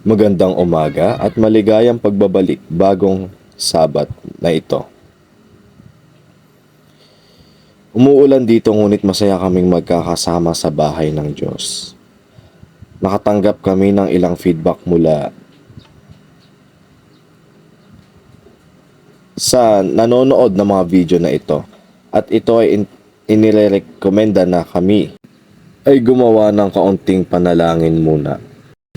Magandang umaga at maligayang pagbabalik bagong Sabat na ito. Umuulan dito ngunit masaya kaming magkakasama sa bahay ng Diyos. Nakatanggap kami ng ilang feedback mula sa nanonood ng mga video na ito at ito ay inirekomenda na kami ay gumawa ng kaunting panalangin muna.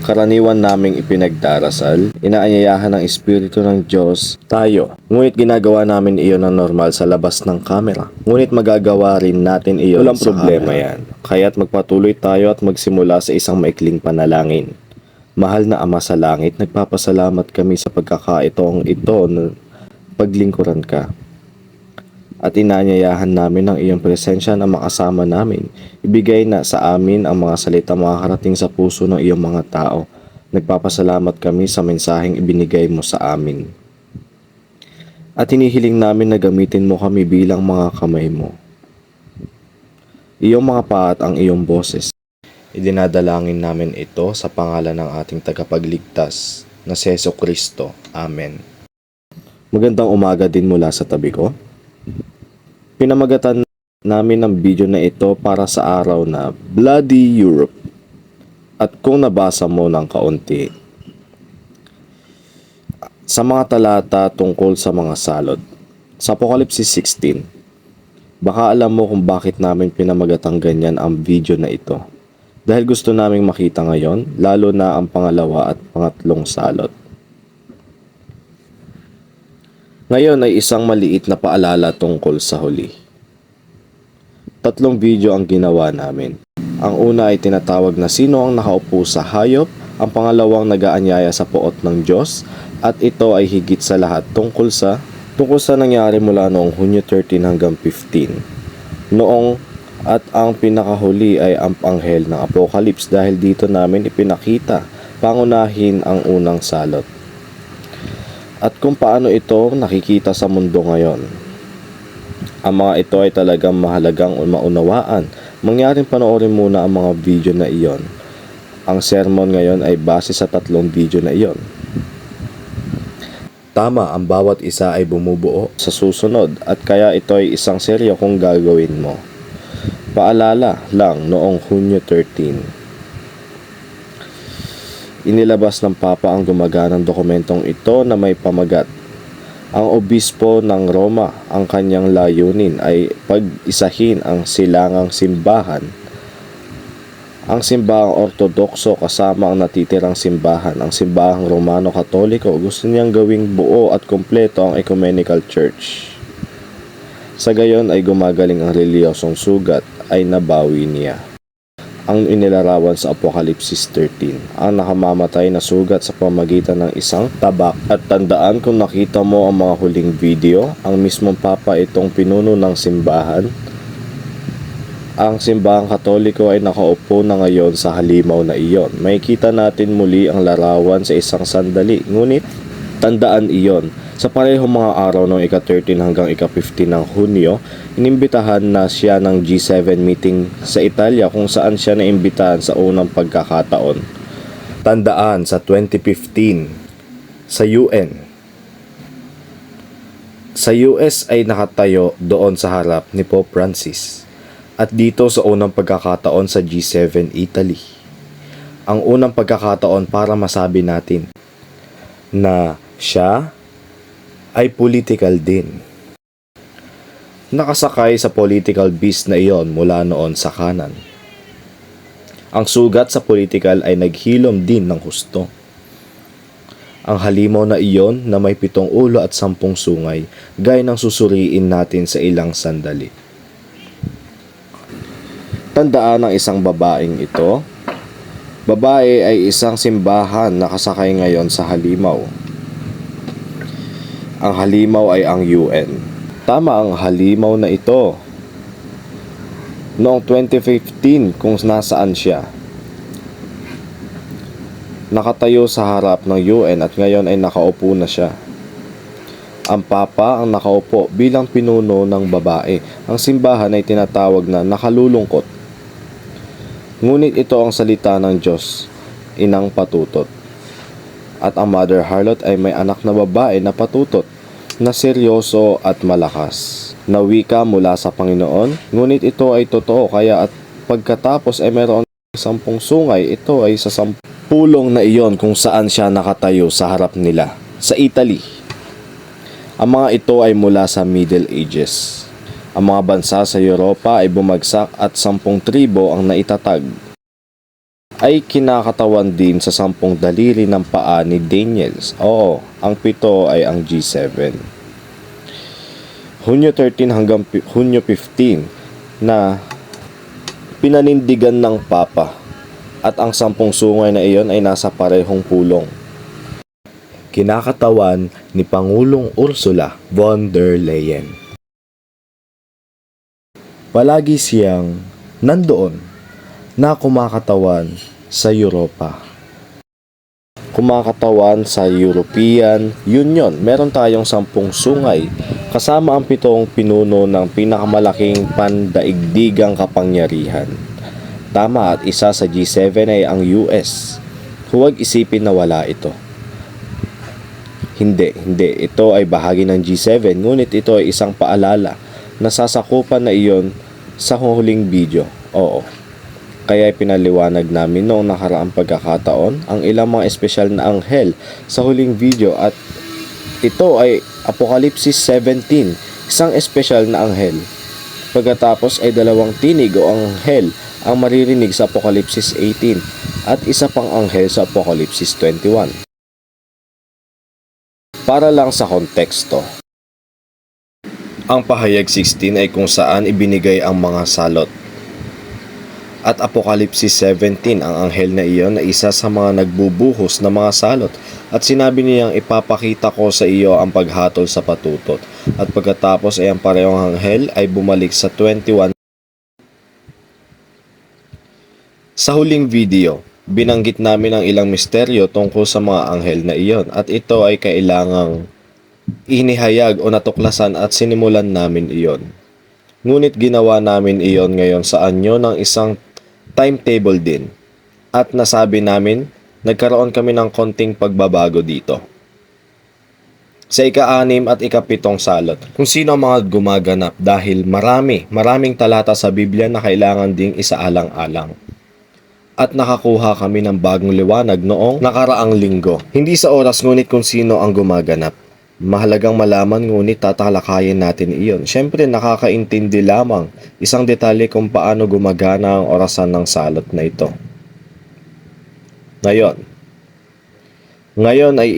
Karaniwan naming ipinagdarasal, inaanyayahan ng Espiritu ng Diyos tayo. Ngunit ginagawa namin iyon ng normal sa labas ng kamera. Ngunit magagawa rin natin iyon walang sa problema kamera. Yan. Kaya't magpatuloy tayo at magsimula sa isang maikling panalangin. Mahal na Ama sa Langit, nagpapasalamat kami sa pagkakaitaong ito na paglingkuran ka. At inaanyayahan namin ang iyong presensya na makasama namin. Ibigay na sa amin ang mga salita makakarating sa puso ng iyong mga tao. Nagpapasalamat kami sa mensaheng ibinigay mo sa amin. At hinihiling namin na gamitin mo kami bilang mga kamay mo. Iyong mga paa at ang iyong boses. Idinadalangin namin ito sa pangalan ng ating tagapagligtas na si Jesucristo. Amen. Magandang umaga din mula sa tabi ko. Pinamagatan namin ang video na ito para sa araw na Bloody Europe. At kung nabasa mo ng kaunti, sa mga talata tungkol sa mga salot, sa Apocalypse 16, baka alam mo kung bakit namin pinamagatang ganyan ang video na ito. Dahil gusto naming makita ngayon, lalo na ang pangalawa at pangatlong salot. Ngayon ay isang maliit na paalala tungkol sa huli. 3 video ang ginawa namin. Ang una ay tinatawag na sino ang nakaupo sa hayop, ang pangalawang nagaanyaya sa poot ng Diyos, at ito ay higit sa lahat tungkol sa nangyari mula noong Hunyo 13 hanggang 15. At ang pinakahuli ay ang anghel ng Apocalypse dahil dito namin ipinakita pangunahin ang unang salot. At kung paano ito nakikita sa mundo ngayon. Ang mga ito ay talagang mahalagang maunawaan. Mangyaring panoorin muna ang mga video na iyon. Ang sermon ngayon ay base sa 3 video na iyon. Tama, ang bawat isa ay bumubuo sa susunod at kaya ito ay isang seryo kung gagawin mo. Paalala lang noong Hunyo 13. Inilabas ng Papa ang gumaganang dokumentong ito na may pamagat. Ang obispo ng Roma, ang kanyang layunin ay pag-isahin ang silangang simbahan. Ang simbahang Ortodokso kasama ang natitirang simbahan, ang simbahang Romano Katoliko, gusto niyang gawing buo at kumpleto ang ecumenical church. Sa gayon ay gumagaling ang reliyosong sugat ay nabawi niya. Ang inilarawan sa Apocalypse 13, ang nakamamatay na sugat sa pamagitan ng isang tabak. At tandaan kung nakita mo ang mga huling video, ang mismong Papa itong pinuno ng simbahan. Ang simbahang Katoliko ay nakaupo na ngayon sa halimaw na iyon. Makikita natin muli ang larawan sa isang sandali, ngunit tandaan iyon. Sa parehong mga araw ng ika-13 hanggang ika-15 ng Hunyo, inimbitahan na siya ng G7 meeting sa Italia kung saan siya naimbitahan sa unang pagkakataon. Tandaan sa 2015 sa UN. Sa US ay nakatayo doon sa harap ni Pope Francis at dito sa unang pagkakataon sa G7 Italy. Ang unang pagkakataon para masabi natin na siya ay political din. Nakasakay sa political beast na iyon mula noon sa kanan. Ang sugat sa political ay naghilom din ng husto. Ang halimaw na iyon na may 7 ulo at 10 sungay, gaya ng susuriin natin sa ilang sandali. Tandaan ng isang babaeng ito. Babae ay isang simbahan na kasakay ngayon sa halimaw. Ang halimaw ay ang UN. Tama ang halimaw na ito. Noong 2015 kung nasaan siya. Nakatayo sa harap ng UN at ngayon ay nakaupo na siya. Ang Papa ang nakaupo bilang pinuno ng babae. Ang simbahan ay tinatawag na nakalulungkot. Ngunit ito ang salita ng Diyos, inang patutot. At ang mother harlot ay may anak na babae na patutot, na seryoso at malakas, na wika mula sa Panginoon. Ngunit ito ay totoo, kaya at pagkatapos ay mayroon 10 sungay, ito ay sa 10 pulong na iyon kung saan siya nakatayo sa harap nila sa Italy. Ang mga ito ay mula sa Middle Ages. Ang mga bansa sa Europa ay bumagsak at 10 tribo ang naitatag. Ay kinakatawan din sa 10 daliri ng paa ni Daniels. Oo, ang 7 ay ang G7. Hunyo 13 hanggang Hunyo 15 na pinanindigan ng Papa, at ang 10 sungay na iyon ay nasa parehong pulong. Kinakatawan ni Pangulong Ursula von der Leyen. Palagi siyang nandoon na kumakatawan sa Europa. Kumakatawan sa European Union. Meron tayong 10 sungay kasama ang 7 pinuno ng pinakamalaking pandaigdigang kapangyarihan. Tama, at isa sa G7 ay ang US. Huwag isipin na wala ito. Hindi. Ito ay bahagi ng G7, ngunit ito ay isang paalala na sasakupan na iyon sa huling video. Oo. Kaya pinaliwanag namin noong nakaraang pagkakataon ang ilang mga espesyal na anghel sa huling video, at ito ay Apokalipsis 17, isang espesyal na anghel. Pagkatapos ay 2 tinig o anghel ang maririnig sa Apokalipsis 18 at isa pang anghel sa Apokalipsis 21. Para lang sa konteksto, ang pahayag 16 ay kung saan ibinigay ang mga salot. At Apokalipsis 17, ang anghel na iyon na isa sa mga nagbubuhos na mga salot, at sinabi niyang ipapakita ko sa iyo ang paghatol sa patutot. At pagkatapos ay ang parehong anghel ay bumalik sa 21. Sa huling video, binanggit namin ang ilang misteryo tungkol sa mga anghel na iyon, at ito ay kailangang inihayag o natuklasan at sinimulan namin iyon. Ngunit ginawa namin iyon ngayon sa anyo ng isang timetable din, at nasabi namin nagkaroon kami ng konting pagbabago dito. Sa ika-6 at ika-7 salot, kung sino ang mga gumaganap, dahil maraming talata sa Biblia na kailangan ding isaalang-alang. At nakakuha kami ng bagong liwanag noong nakaraang linggo. Hindi sa oras, ngunit kung sino ang gumaganap. Mahalagang malaman, ngunit tatalakayin natin iyon. Siyempre, nakakaintindi lamang isang detalye kung paano gumagana ang orasan ng salot na ito. Ngayon ay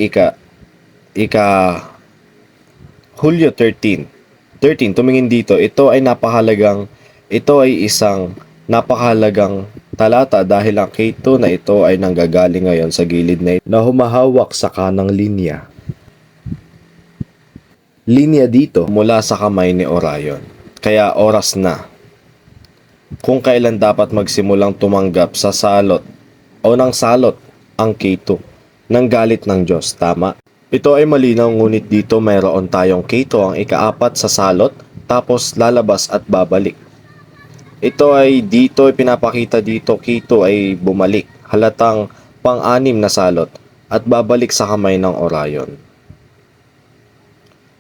Hulyo 13, tumingin dito. Ito ay isang napakahalagang talata dahil ang K2 na ito ay nanggagaling ngayon sa gilid na humahawak sa kanang linya. Linya dito mula sa kamay ni Orion. Kaya oras na kung kailan dapat magsimulang tumanggap sa salot o ng salot ang K2 ng galit ng Diyos. Tama? Ito ay malinaw, ngunit dito mayroon tayong K2 ang ika-4 sa salot, tapos lalabas at babalik. Ito ay pinapakita dito, K2 ay bumalik, halatang pang-6 na salot, at babalik sa kamay ng Orion.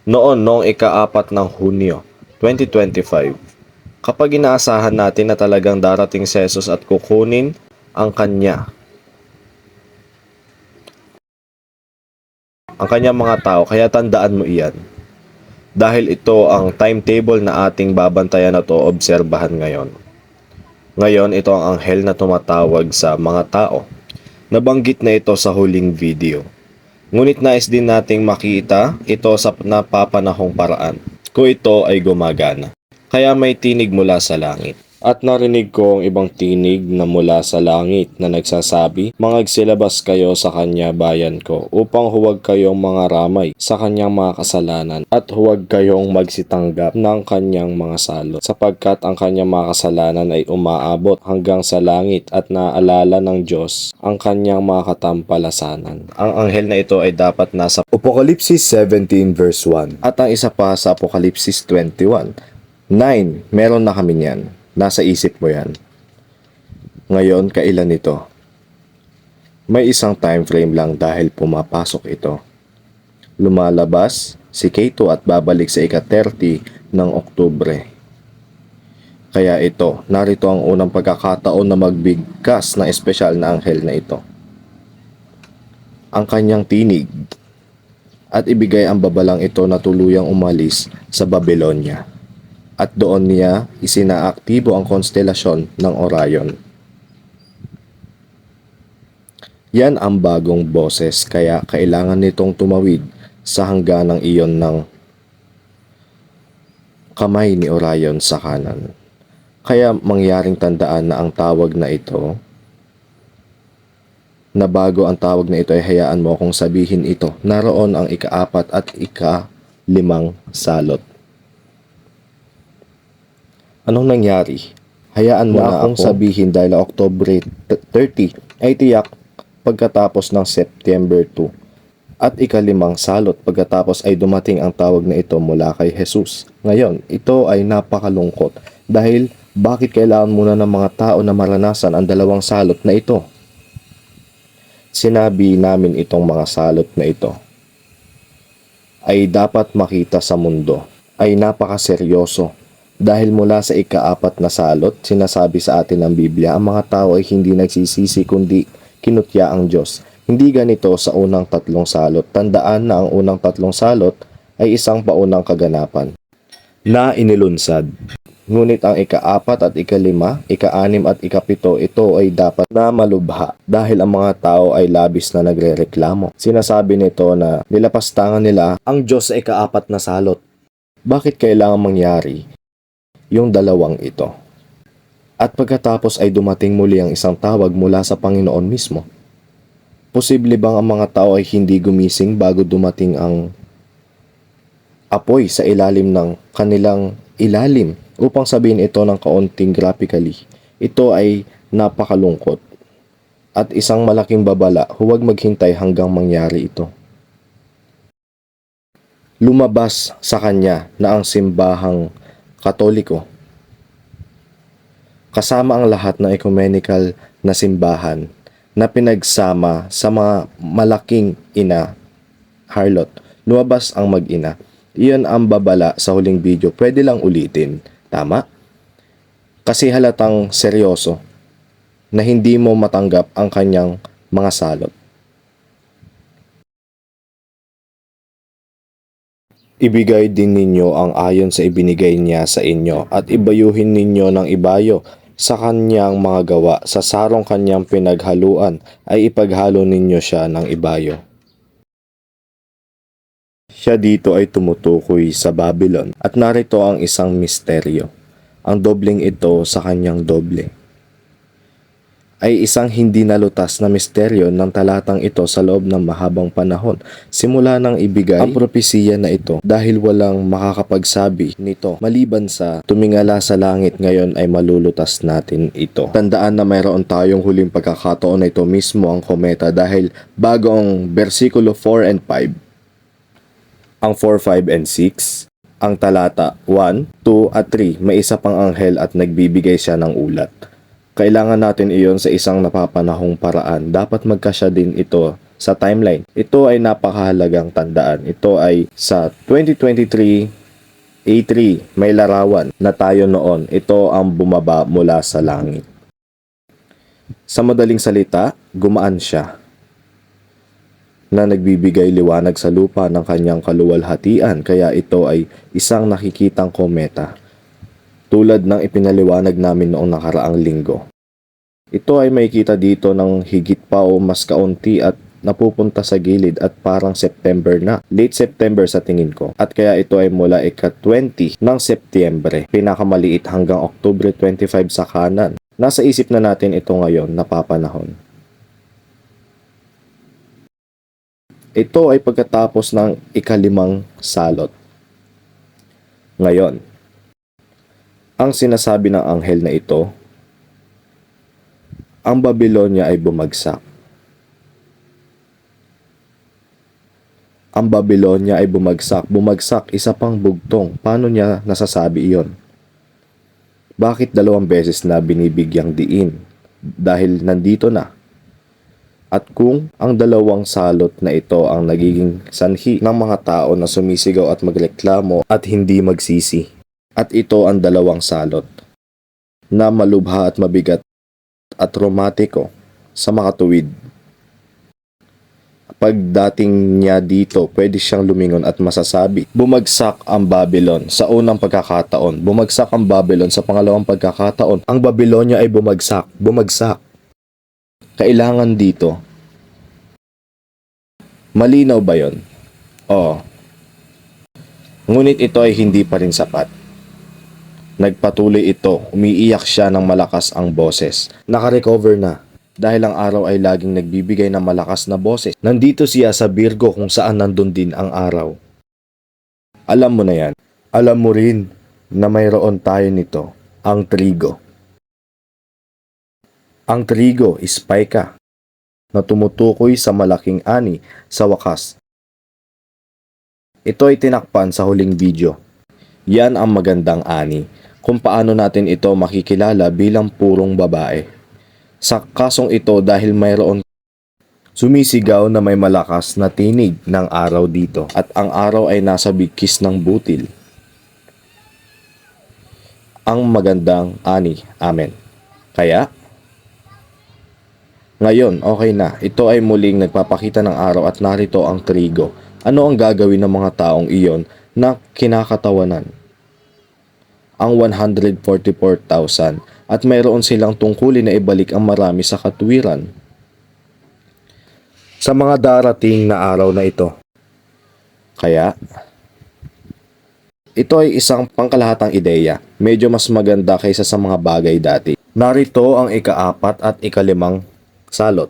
Noong ika-4 ng Hunyo 2025, kapag inaasahan natin na talagang darating si Jesus at kukunin ang kanyang mga tao, kaya tandaan mo iyan. Dahil ito ang timetable na ating babantayan at obserbahan ngayon. Ngayon, ito ang anghel na tumatawag sa mga tao. Nabanggit na ito sa huling video. Ngunit nais din nating makita ito sa napapanahong paraan, kung ito ay gumagana. Kaya may tinig mula sa langit. At narinig ko ang ibang tinig na mula sa langit na nagsasabi, "Mangagsilabas kayo sa kanya, bayan ko, upang huwag kayong mga ramay sa kanyang mga kasalanan, at huwag kayong magsitanggap ng kanyang mga salot, sapagkat ang kanyang mga kasalanan ay umaabot hanggang sa langit, at naalala ng Diyos ang kanyang mga katampalasanan." Ang anghel na ito ay dapat nasa Apokalipsis 17 verse 1, at ang isa pa sa Apokalipsis 21. 9, meron na kami niyan. Nasa isip mo yan. Ngayon, kailan ito? May isang time frame lang dahil pumapasok ito. Lumalabas si Keito at babalik sa ika-30 ng Oktubre. Kaya ito, narito ang unang pagkakataon na magbigkas ng espesyal na anghel na ito. Ang kanyang tinig at ibigay ang babalang ito na tuluyang umalis sa Babylonia. At doon niya isinaaktibo ang konstelasyon ng Orion. Yan ang bagong boses kaya kailangan nitong tumawid sa hangganang iyon ng kamay ni Orion sa kanan. Kaya mangyaring tandaan na ang tawag na ito, na bago ang tawag na ito ay hayaan mo akong sabihin ito, naroon ang ika-4 at ika-5 salot. Anong nangyari? Hayaan mo na akong sabihin dahil Oktubre 30 ay tiyak pagkatapos ng September 2 at ika-5 salot pagkatapos ay dumating ang tawag na ito mula kay Jesus. Ngayon, ito ay napakalungkot dahil bakit kailangan muna ng mga tao na maranasan ang 2 salot na ito? Sinabi namin itong mga salot na ito ay dapat makita sa mundo ay napakaseryoso dahil mula sa ika-4 na salot, sinasabi sa atin ng Biblia, ang mga tao ay hindi nagsisisi kundi kinutya ang Diyos. Hindi ganito sa unang 3 salot. Tandaan na ang unang 3 salot ay isang paunang kaganapan na inilunsad. Ngunit ang ika-4 at ika-5, ika-6 at ika-7, ito ay dapat na malubha dahil ang mga tao ay labis na nagrereklamo. Sinasabi nito na nilapastangan nila ang Diyos sa ika-4 na salot. Bakit kailangan mangyari yung 2 ito? At pagkatapos ay dumating muli ang isang tawag mula sa Panginoon mismo. Posible bang ang mga tao ay hindi gumising bago dumating ang apoy sa ilalim ng kanilang ilalim? Upang sabihin ito ng kaunting graphically, ito ay napakalungkot at isang malaking babala, huwag maghintay hanggang mangyari ito. Lumabas sa kanya na ang simbahang Katoliko, kasama ang lahat ng ecumenical na simbahan na pinagsama sa mga malaking ina, harlot. Lumabas ang mag-ina. Iyon ang babala sa huling video. Pwede lang ulitin. Tama? Kasi halatang seryoso na hindi mo matanggap ang kanyang mga salot. Ibigay din ninyo ang ayon sa ibinigay niya sa inyo at ibayuhin ninyo ng ibayo sa kanyang mga gawa. Sa sarong kanyang pinaghaluan ay ipaghalo ninyo siya ng ibayo. Siya dito ay tumutukoy sa Babylon at narito ang isang misteryo. Ang dobleng ito sa kanyang doble ay isang hindi nalutas na misteryo ng talatang ito sa loob ng mahabang panahon. Simula nang ibigay ang propesiya na ito dahil walang makakapagsabi nito maliban sa tumingala sa langit, ngayon ay malulutas natin ito. Tandaan na mayroon tayong huling pagkakataon na ito mismo ang kometa dahil bago ang versikulo 4 and 5, ang 4, 5, and 6, ang talata 1, 2, at 3, may isa pang anghel at nagbibigay siya ng ulat. Kailangan natin iyon sa isang napapanahong paraan. Dapat magkasya din ito sa timeline. Ito ay napakahalagang tandaan. Ito ay sa 2023 A3, may larawan na tayo noon. Ito ang bumaba mula sa langit. Sa madaling salita, gumaan siya na nagbibigay liwanag sa lupa ng kanyang kaluwalhatian, kaya ito ay isang nakikitang kometa, tulad ng ipinaliwanag namin noong nakaraang linggo. Ito ay makikita dito ng higit pa o mas kaunti at napupunta sa gilid at parang September na, late September sa tingin ko, at kaya ito ay mula ika-20 ng Setyembre, pinakamaliit hanggang Oktubre 25 sa kanan. Nasa isip na natin ito ngayon, napapanahon. Ito ay pagkatapos ng ika-5 salot. Ngayon, ang sinasabi ng anghel na ito, ang Babylonia ay bumagsak. Ang Babylonia ay bumagsak. Bumagsak, isa pang bugtong. Paano niya nasasabi iyon? Bakit 2 beses na binibigyang diin? Dahil nandito na At kung ang dalawang salot na ito ang nagiging sanhi ng mga tao na sumisigaw at magreklamo at hindi magsisi. At ito ang dalawang salot na malubha at mabigat at traumatiko sa makatuwid. Pagdating niya dito, pwede siyang lumingon at masasabi, bumagsak ang Babylon sa unang pagkakataon, bumagsak ang Babylon sa pangalawang pagkakataon, ang Babylonia ay bumagsak, bumagsak. Kailangan dito. Malinaw ba yon? Oo. Ngunit ito ay hindi pa rin sapat. Nagpatuloy ito, umiiyak siya ng malakas ang boses. Nakarecover na, dahil ang araw ay laging nagbibigay ng malakas na boses. Nandito siya sa Virgo kung saan nandun din ang araw. Alam mo na yan. Alam mo rin na mayroon tayo nito, ang trigo. Ang trigo is Spica na tumutukoy sa malaking ani sa wakas. Ito ay tinakpan sa huling video. Yan ang magandang ani, kung paano natin ito makikilala bilang purong babae. Sa kasong ito dahil mayroon sumisigaw na may malakas na tinig ng araw dito at ang araw ay nasa bigkis ng butil. Ang magandang ani, amen. Kaya, ngayon, okay na. Ito ay muling nagpapakita ng araw at narito ang trigo. Ano ang gagawin ng mga taong iyon na kinakatawanan? Ang 144,000 at mayroon silang tungkulin na ibalik ang marami sa katwiran. Sa mga darating na araw na ito. Kaya, ito ay isang pangkalahatang ideya. Medyo mas maganda kaysa sa mga bagay dati. Narito ang ika-4 at ika-5 salot.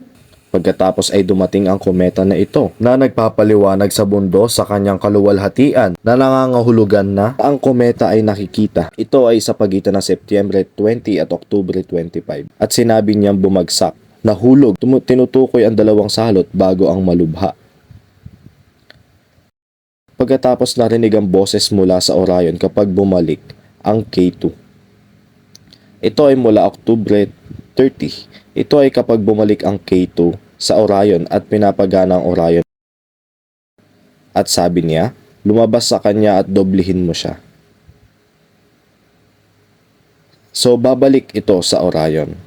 Pagkatapos ay dumating ang kometa na ito na nagpapaliwanag sa mundo sa kanyang kaluwalhatian na nangangahulugan na ang kometa ay nakikita. Ito ay sa pagitan ng Setyembre 20 at Oktubre 25 at sinabi niyang bumagsak, nahulog, tinutukoy ang dalawang salot bago ang malubha. Pagkatapos narinig ang boses mula sa Orion kapag bumalik ang K2. Ito ay mula Oktubre 30. Ito ay kapag bumalik ang K2 sa Orion at pinapagana ang Orion. At sabi niya, lumabas sa kanya at doblihin mo siya. So babalik ito sa Orion.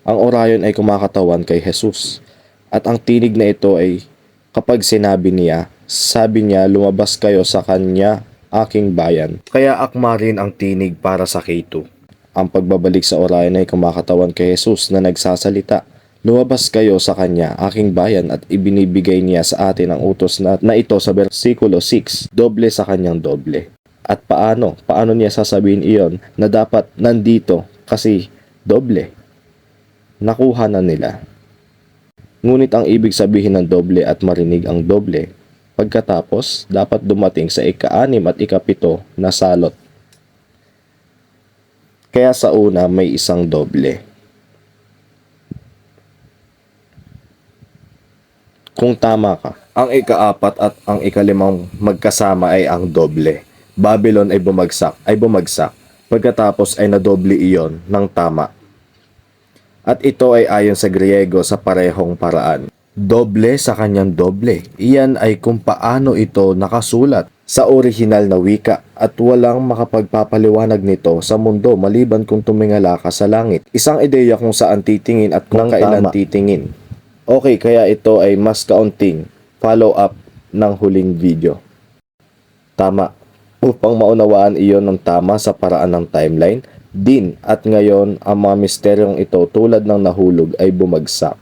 Ang Orion ay kumakatawan kay Jesus. At ang tinig na ito ay kapag sinabi niya, sabi niya, lumabas kayo sa kanya, aking bayan. Kaya akma rin ang tinig para sa K2. Ang pagbabalik sa Orion ay kumakatawan kay Jesus na nagsasalita, lumabas kayo sa kanya, aking bayan, at ibinibigay niya sa atin ang utos na ito sa versikulo 6, doble sa kanyang doble. At paano niya sasabihin iyon na dapat nandito kasi doble? Nakuha na nila. Ngunit ang ibig sabihin ng doble at marinig ang doble, pagkatapos dapat dumating sa ika-6 at ika-7 na salot. Kaya sa una may isang doble. Kung tama ka, ang ika-4 at ang ika-5 magkasama ay ang doble. Babylon ay bumagsak. Pagkatapos ay nadoble iyon ng tama. At ito ay ayon sa Griego sa parehong paraan. Doble sa kanyang doble. Iyan ay kung paano ito nakasulat sa orihinal na wika at walang makapagpapaliwanag nito sa mundo maliban kung tumingala ka sa langit. Isang ideya kung saan titingin at kung kailan titingin. Okay, kaya ito ay mas kaunting follow-up ng huling video. Tama. Upang maunawaan iyon ng tama sa paraan ng timeline, din at ngayon ang mga misteryong ito tulad ng nahulog ay bumagsak.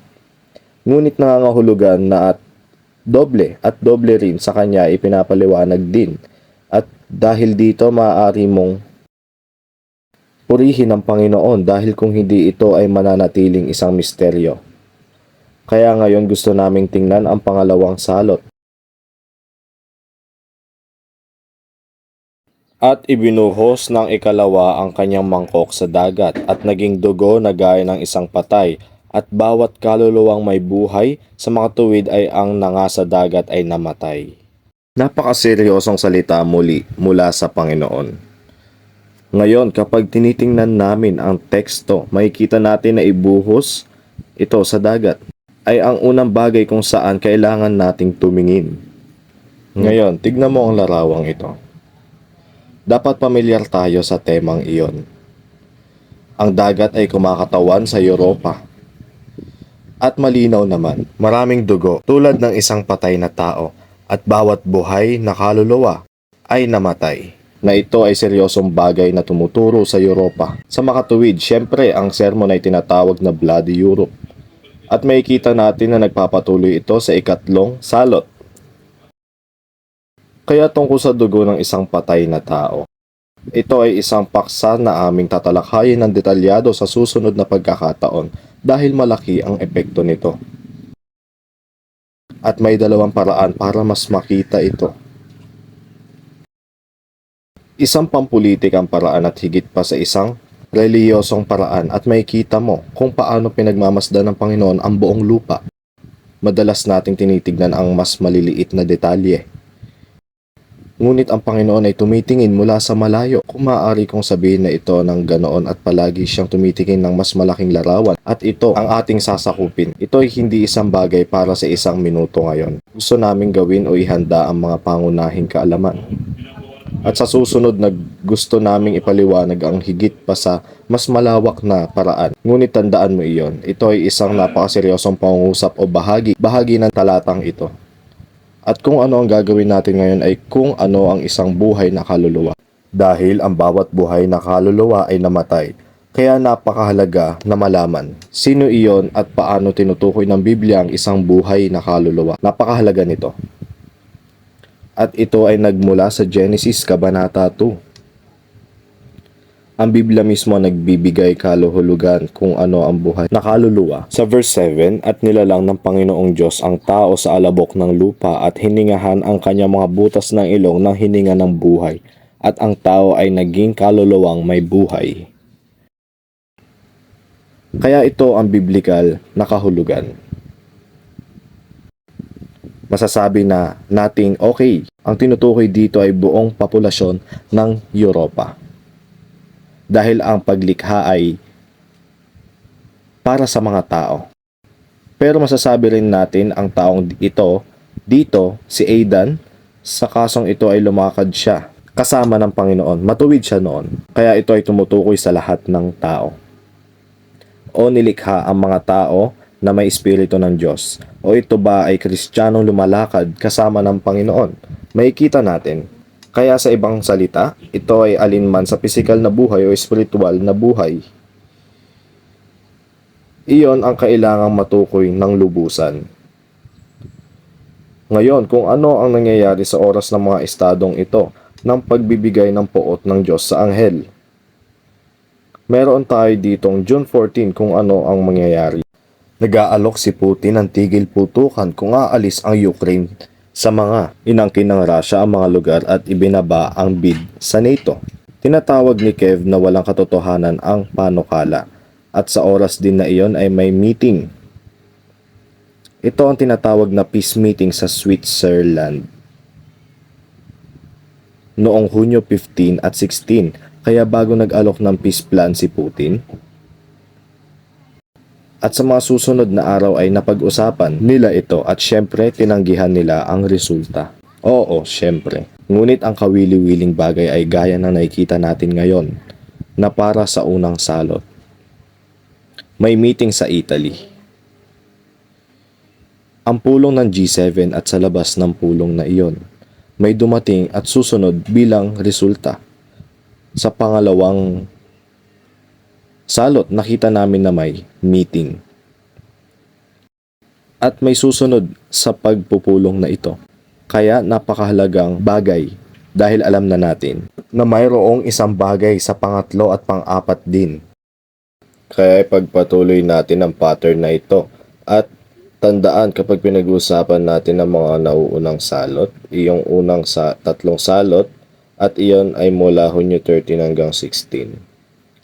Ngunit nangangahulugan na at doble rin sa kanya ipinapaliwanag din. At dahil dito maaari mong purihin ang Panginoon dahil kung hindi ito ay mananatiling isang misteryo. Kaya ngayon gusto naming tingnan ang pangalawang salot. At ibinuhos ng ikalawa ang kanyang mangkok sa dagat at naging dugo na gaya ng isang patay. At bawat kaluluwang may buhay sa mga tuwid ay ang nangasa dagat ay namatay. Napakaseryosong salita mula sa Panginoon. Ngayon, kapag tinitingnan namin ang teksto, makikita natin na ibuhos ito sa dagat. ay ang unang bagay kung saan kailangan nating tumingin. Ngayon, tignan mo ang larawang ito. Dapat pamilyar tayo sa temang iyon. Ang dagat ay kumakatawan sa Europa. At malinaw naman, maraming dugo tulad ng isang patay na tao at bawat buhay na kaluluwa ay namatay. Na ito ay seryosong bagay na tumuturo sa Europa. Sa makatuwid, syempre ang sermon ay tinatawag na Bloody Europe. At makikita natin na nagpapatuloy ito sa ikatlong salot. Kaya tungkol sa dugo ng isang patay na tao. Ito ay isang paksa na aming tatalakayin ng detalyado sa susunod na pagkakataon dahil malaki ang epekto nito. At may dalawang paraan para mas makita ito. Isang pampulitikang paraan at higit pa sa isang reliyosong paraan at makikita mo kung paano pinagmamasdan ng Panginoon ang buong lupa. Madalas nating tinitignan ang mas maliliit na detalye. Ngunit ang Panginoon ay tumitingin mula sa malayo. Kung maaari kong sabihin na ito ng ganoon at palagi siyang tumitingin ng mas malaking larawan at ito ang ating sasakupin. Ito ay hindi isang bagay para sa isang minuto ngayon. Gusto naming gawin o ihanda ang mga pangunahing kaalaman. At sa susunod na gusto naming ipaliwanag ang higit pa sa mas malawak na paraan. Ngunit tandaan mo iyon, ito ay isang napakaseryosong pangungusap o bahagi ng talatang ito. At kung ano ang gagawin natin ngayon ay kung ano ang isang buhay na kaluluwa. Dahil ang bawat buhay na kaluluwa ay namatay. Kaya napakahalaga na malaman sino iyon at paano tinutukoy ng Biblia ang isang buhay na kaluluwa. Napakahalaga nito. At ito ay nagmula sa Genesis Kabanata 2. Ang Biblia mismo nagbibigay kaluhulugan kung ano ang buhay na kaluluwa. Sa verse 7, at nilalang ng Panginoong Diyos ang tao sa alabok ng lupa at hiningahan ang kanyang mga butas ng ilong ng hininga ng buhay. At ang tao ay naging kaluluwang may buhay. Kaya ito ang biblikal na kahulugan. Masasabi na nating okay, ang tinutukoy dito ay buong populasyon ng Europa. Dahil ang paglikha ay para sa mga tao. Pero masasabi rin natin ang taong ito, dito, si Adan, sa kasong ito ay lumakad siya kasama ng Panginoon. Matuwid siya noon. Kaya ito ay tumutukoy sa lahat ng tao. O nilikha ang mga tao na may espiritu ng Diyos. O ito ba ay Kristiyanong lumalakad kasama ng Panginoon? Makikita natin. Kaya sa ibang salita, ito ay alinman sa pisikal na buhay o espiritual na buhay. Iyon ang kailangang matukoy ng lubusan. Ngayon, kung ano ang nangyayari sa oras ng mga estadong ito ng pagbibigay ng poot ng Diyos sa anghel. Meron tayo ditong June 14 kung ano ang mangyayari. Nag-aalok si Putin ng tigil putukan kung aalis ang Ukraine sa mga inangkin ng Russia ang mga lugar at ibinaba ang bid sa NATO. Tinatawag ni Kiev na walang katotohanan ang panukala at sa oras din na iyon ay may meeting. Ito ang tinatawag na peace meeting sa Switzerland noong Hunyo 15 at 16. Kaya bago nag-alok ng peace plan si Putin, at sa mga susunod na araw ay napag-usapan nila ito at syempre tinanggihan nila ang resulta. Oo, syempre. Ngunit ang kawili-wiling bagay ay gaya na nakikita natin ngayon na para sa unang salot. May meeting sa Italy. Ang pulong ng G7 at sa labas ng pulong na iyon, may dumating at susunod bilang resulta. Sa pangalawang salot, nakita namin na may meeting. At may susunod sa pagpupulong na ito. Kaya napakahalagang bagay dahil alam na natin na mayroong isang bagay sa pangatlo at pang-apat din. Kaya ipagpatuloy natin ang pattern na ito. At tandaan kapag pinag-uusapan natin ang mga nauunang salot, iyong unang tatlong salot, at iyon ay mula Hunyo 13 hanggang 16.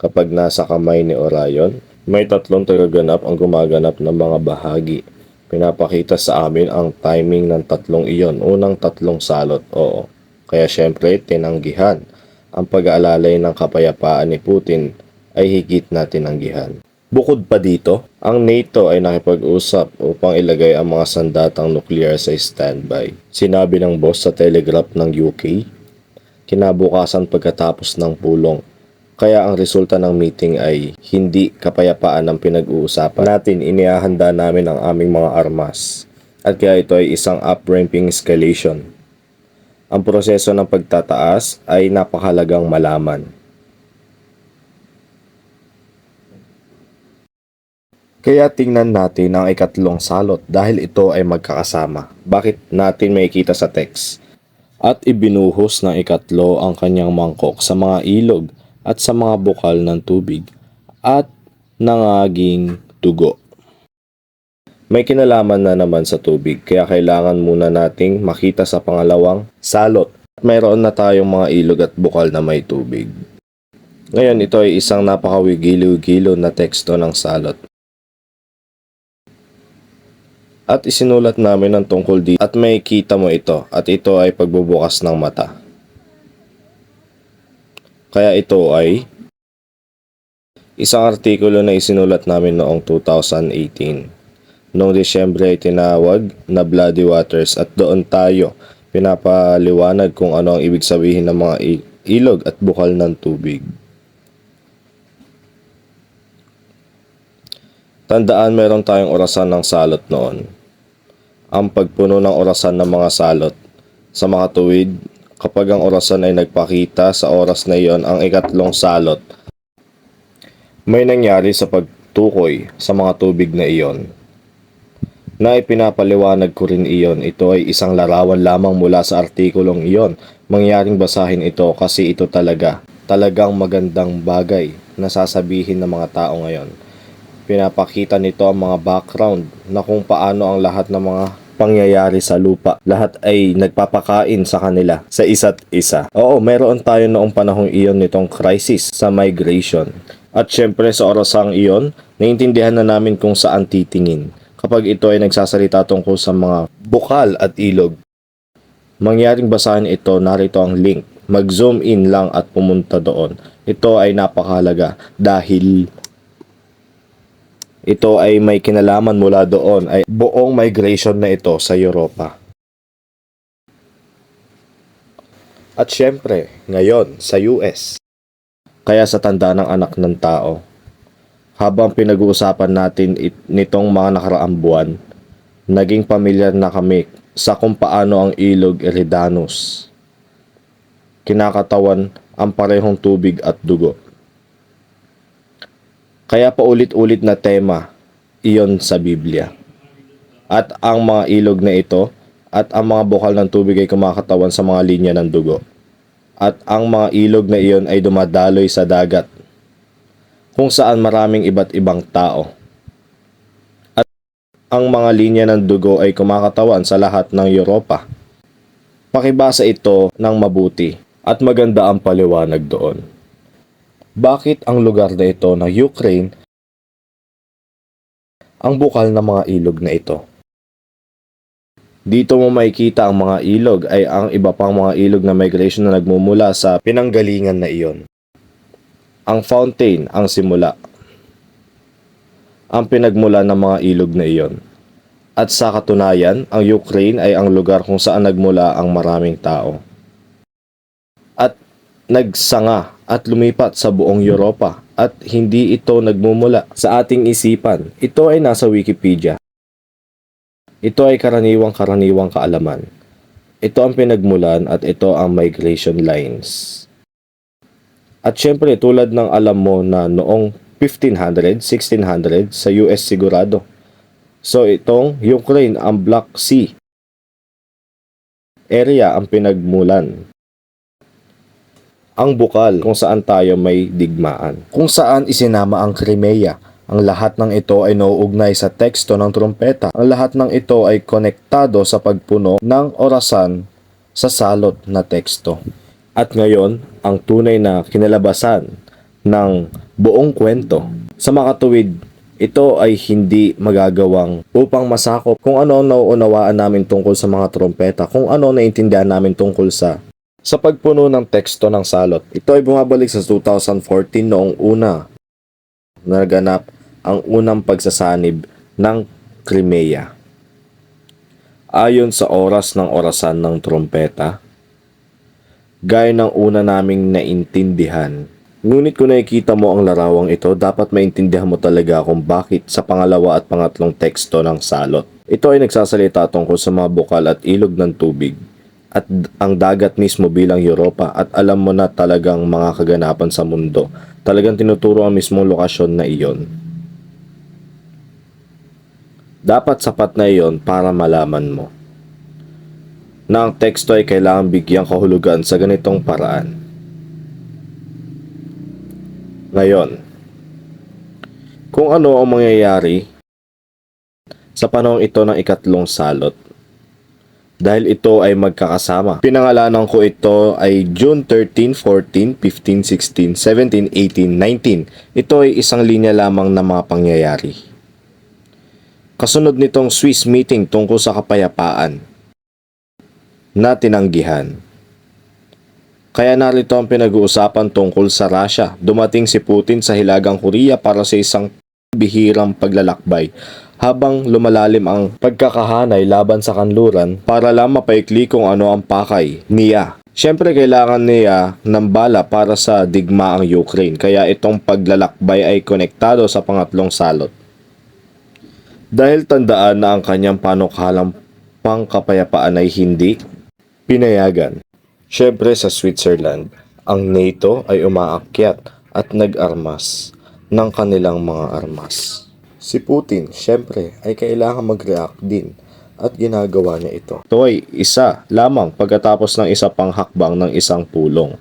Kapag nasa kamay ni Orion, may tatlong tagaganap ang gumaganap ng mga bahagi. Pinapakita sa amin ang timing ng tatlong iyon, unang tatlong salot, oo. Kaya syempre, tinanggihan. Ang pag-aalalay ng kapayapaan ni Putin ay higit na tinanggihan. Bukod pa dito, ang NATO ay nakipag-usap upang ilagay ang mga sandatang nuklear sa standby. Sinabi ng boss sa telegraph ng UK, kinabukasan pagkatapos ng pulong. Kaya ang resulta ng meeting ay hindi kapayapaan ang pinag-uusapan natin, inihahanda namin ang aming mga armas. At kaya ito ay isang up-ramping escalation. Ang proseso ng pagtataas ay napakahalagang malaman. Kaya tingnan natin ang ikatlong salot dahil ito ay magkakasama. Bakit natin makikita sa text? At ibinuhos ng ikatlo ang kanyang mangkok sa mga ilog at sa mga bukal ng tubig at nangaging dugo. May kinalaman na naman sa tubig kaya kailangan muna nating makita sa pangalawang salot. Mayroon na tayong mga ilog at bukal na may tubig. Ngayon ito ay isang napakawigiliw-giliw na teksto ng salot. At isinulat namin ang tungkol dito at may kita mo ito at ito ay pagbubukas ng mata. Kaya ito ay isang artikulo na isinulat namin noong 2018. Noong Disyembre ay tinawag na Bloody Waters at doon tayo pinapaliwanag kung ano ang ibig sabihin ng mga ilog at bukal ng tubig. Tandaan, meron tayong orasan ng salot noon. Ang pagpuno ng orasan ng mga salot sa makatuwid, kapag ang orasan ay nagpakita sa oras na iyon ang ikatlong salot, may nangyari sa pagtukoy sa mga tubig na iyon. Na ipinapaliwanag ko rin iyon, ito ay isang larawan lamang mula sa artikulong iyon. Mangyaring basahin ito kasi ito talagang magandang bagay na sasabihin ng mga tao ngayon. Pinapakita nito ang mga background na kung paano ang lahat ng mga pangyayari sa lupa. Lahat ay nagpapakain sa kanila, sa isa't isa. Oo, meron tayo noong panahong iyon nitong crisis sa migration. At syempre sa orasang iyon, naiintindihan na namin kung saan titingin. Kapag ito ay nagsasalita tungkol sa mga bukal at ilog. Mangyaring basahin ito, narito ang link. Mag-zoom in lang at pumunta doon. Ito ay napakahalaga dahil ito ay may kinalaman mula doon ay buong migration na ito sa Europa. At syempre, ngayon sa US. Kaya sa tanda ng anak ng tao, habang pinag-uusapan natin nitong mga nakaraang buwan, naging pamilyar na kami sa kung paano ang ilog Eridanus kinakatawan ang parehong tubig at dugo. Kaya paulit-ulit na tema iyon sa Biblia. At ang mga ilog na ito at ang mga bukal ng tubig ay kumakatawan sa mga linya ng dugo. At ang mga ilog na iyon ay dumadaloy sa dagat kung saan maraming iba't ibang tao. At ang mga linya ng dugo ay kumakatawan sa lahat ng Europa. Pakibasa ito ng mabuti at maganda ang paliwanag doon. Bakit ang lugar na ito na Ukraine ang bukal ng mga ilog na ito? Dito mo makikita ang mga ilog ay ang iba pang mga ilog na migration na nagmumula sa pinanggalingan na iyon. Ang fountain ang simula. Ang pinagmula ng mga ilog na iyon. At sa katunayan, ang Ukraine ay ang lugar kung saan nagmula ang maraming tao. At nagsanga at lumipat sa buong Europa at hindi ito nagmumula sa ating isipan. Ito ay nasa Wikipedia. Ito ay karaniwang kaalaman. Ito ang pinagmulan at ito ang migration lines. At syempre tulad ng alam mo na noong 1500, 1600 sa US sigurado. So itong Ukraine, ang Black Sea area ang pinagmulan. Ang bukal kung saan tayo may digmaan. Kung saan isinama ang Crimea. Ang lahat ng ito ay nauugnay sa teksto ng trumpeta. Ang lahat ng ito ay konektado sa pagpuno ng orasan sa salot na teksto. At ngayon, ang tunay na kinalabasan ng buong kwento. Sa makatuwid, ito ay hindi magagawang upang masakop kung ano ang nauunawaan namin tungkol sa mga trumpeta, kung ano naintindihan namin tungkol sa pagpuno ng teksto ng salot. Ito ay bumabalik sa 2014 noong una naganap ang unang pagsasanib ng Crimea. Ayon sa oras ng orasan ng trompeta, gaya ng una naming naintindihan. Ngunit kung nakikita mo ang larawang ito, dapat maintindihan mo talaga kung bakit sa pangalawa at pangatlong teksto ng salot. Ito ay nagsasalita tungkol sa mga bukal at ilog ng tubig at ang dagat mismo bilang Europa, at alam mo na talagang mga kaganapan sa mundo. Talagang tinuturo ang mismong lokasyon na iyon. Dapat sapat na iyon para malaman mo na ang teksto ay kailangang bigyang kahulugan sa ganitong paraan. Ngayon, kung ano ang mangyayari sa panahong ito ng ikatlong salot, dahil ito ay magkakasama. Pinangalanan ko ito ay June 13, 14, 15, 16, 17, 18, 19. Ito ay isang linya lamang na mga pangyayari. Kasunod nitong Swiss meeting tungkol sa kapayapaan na tinanggihan. Kaya narito ang pinag-uusapan tungkol sa Russia. Dumating si Putin sa Hilagang Korea para sa isang bihirang paglalakbay habang lumalalim ang pagkakahanay laban sa kanluran para lang mapaikli kung ano ang pakay niya. Siyempre kailangan niya ng bala para sa digmaang Ukraine, kaya itong paglalakbay ay konektado sa pangatlong salot. Dahil tandaan na ang kanyang panukalang pangkapayapaan ay hindi pinayagan. Siyempre sa Switzerland, ang NATO ay umaakyat at nag-armas ng kanilang mga armas. Si Putin, siyempre, ay kailangan mag-react din at ginagawa niya ito. Ito ay isa lamang pagkatapos ng isa pang hakbang ng isang pulong.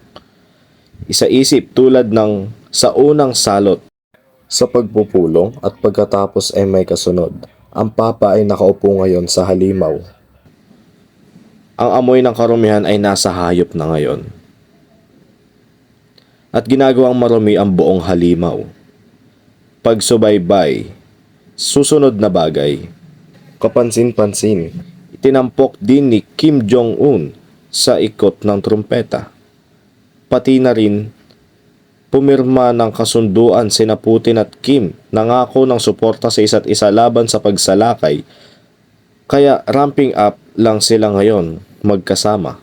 Isa-isip tulad ng sa unang salot sa pagpupulong at pagkatapos ay may kasunod. Ang Papa ay nakaupo ngayon sa halimaw. Ang amoy ng karumihan ay nasa hayop na ngayon. At ginagawang marumi ang buong halimaw. Pagsubaybay, susunod na bagay. Kapansin-pansin, itinampok din ni Kim Jong-un sa ikot ng trumpeta. Pati na rin, pumirma ng kasunduan sina Putin at Kim, nangako ng suporta sa isa't isa laban sa pagsalakay. Kaya ramping up lang sila ngayon magkasama.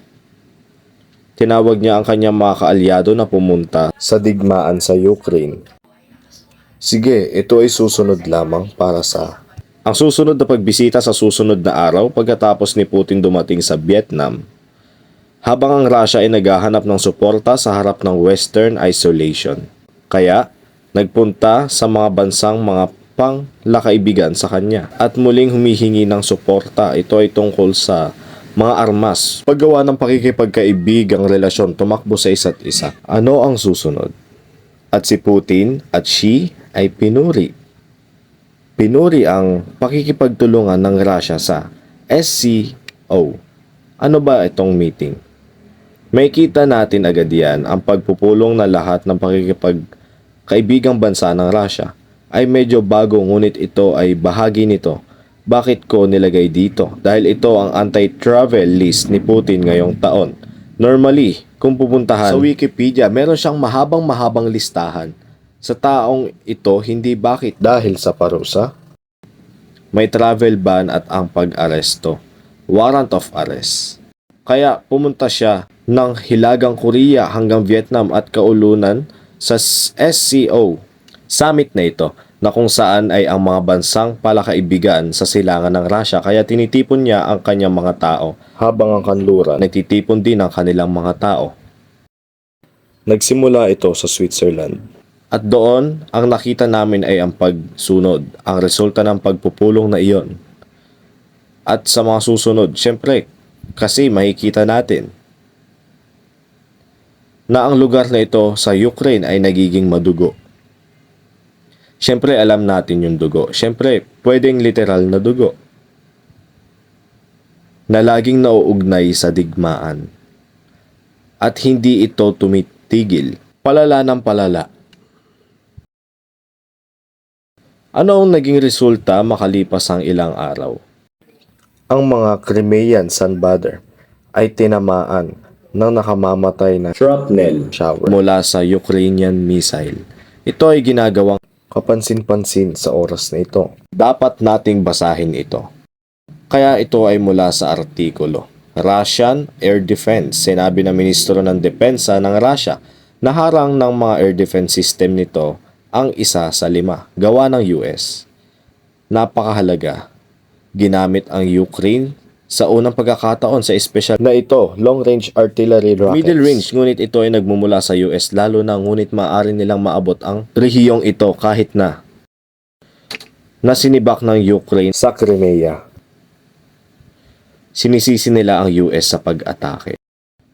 Tinawag niya ang kanyang mga kaalyado na pumunta sa digmaan sa Ukraine. Sige, ito ay susunod lamang para sa ang susunod na pagbisita sa susunod na araw pagkatapos ni Putin dumating sa Vietnam. Habang ang Russia ay naghahanap ng suporta sa harap ng Western isolation. Kaya, nagpunta sa mga bansang mga panglakaibigan sa kanya at muling humihingi ng suporta. Ito ay tungkol sa mga armas, paggawa ng pakikipagkaibigang relasyon tumakbo sa isa't isa. Ano ang susunod? At si Putin at Xi ay pinuri. Pinuri ang pakikipagtulungan ng Russia sa SCO. Ano ba itong meeting? May kita natin agad yan, ang pagpupulong na lahat ng pakikipagkaibigang bansa ng Russia ay medyo bago, ngunit ito ay bahagi nito. Bakit ko nilagay dito? Dahil ito ang anti-travel list ni Putin ngayong taon. Normally, kung pupuntahan sa Wikipedia, meron siyang mahabang listahan. Sa taong ito, hindi bakit dahil sa parusa, may travel ban at ang pag-aresto, warrant of arrest. Kaya pumunta siya ng Hilagang Korea hanggang Vietnam at kaulunan sa SCO summit na ito, na kung saan ay ang mga bansang palakaibigan sa silangan ng Russia, kaya tinitipon niya ang kanyang mga tao habang ang kanluran nagtitipon din ang kanilang mga tao. Nagsimula ito sa Switzerland. At doon, ang nakita namin ay ang pagsunod, ang resulta ng pagpupulong na iyon. At sa mga susunod, syempre, kasi makikita natin na ang lugar na ito sa Ukraine ay nagiging madugo. Syempre, alam natin yung dugo. Syempre, pwedeng literal na dugo na laging nauugnay sa digmaan. At hindi ito tumitigil. Palala ng palala. Ano ang naging resulta makalipas ang ilang araw? Ang mga Crimean Sunbather ay tinamaan ng nakamamatay na shrapnel shower mula sa Ukrainian missile. Ito ay ginagawang kapansin-pansin sa oras na ito. Dapat nating basahin ito. Kaya ito ay mula sa artikulo. Russian Air Defense. Sinabi ng Ministro ng Depensa ng Russia na harang ng mga air defense system nito ang isa sa 5 gawa ng US. Napakahalaga. Ginamit ang Ukraine sa unang pagkakataon sa espesyal na ito, long-range artillery rockets. Middle range, ngunit ito ay nagmumula sa US lalo na ngunit maaari nilang maabot ang rehiyong ito kahit na sinibak ng Ukraine sa Crimea. Sinisisi nila ang US sa pag-atake.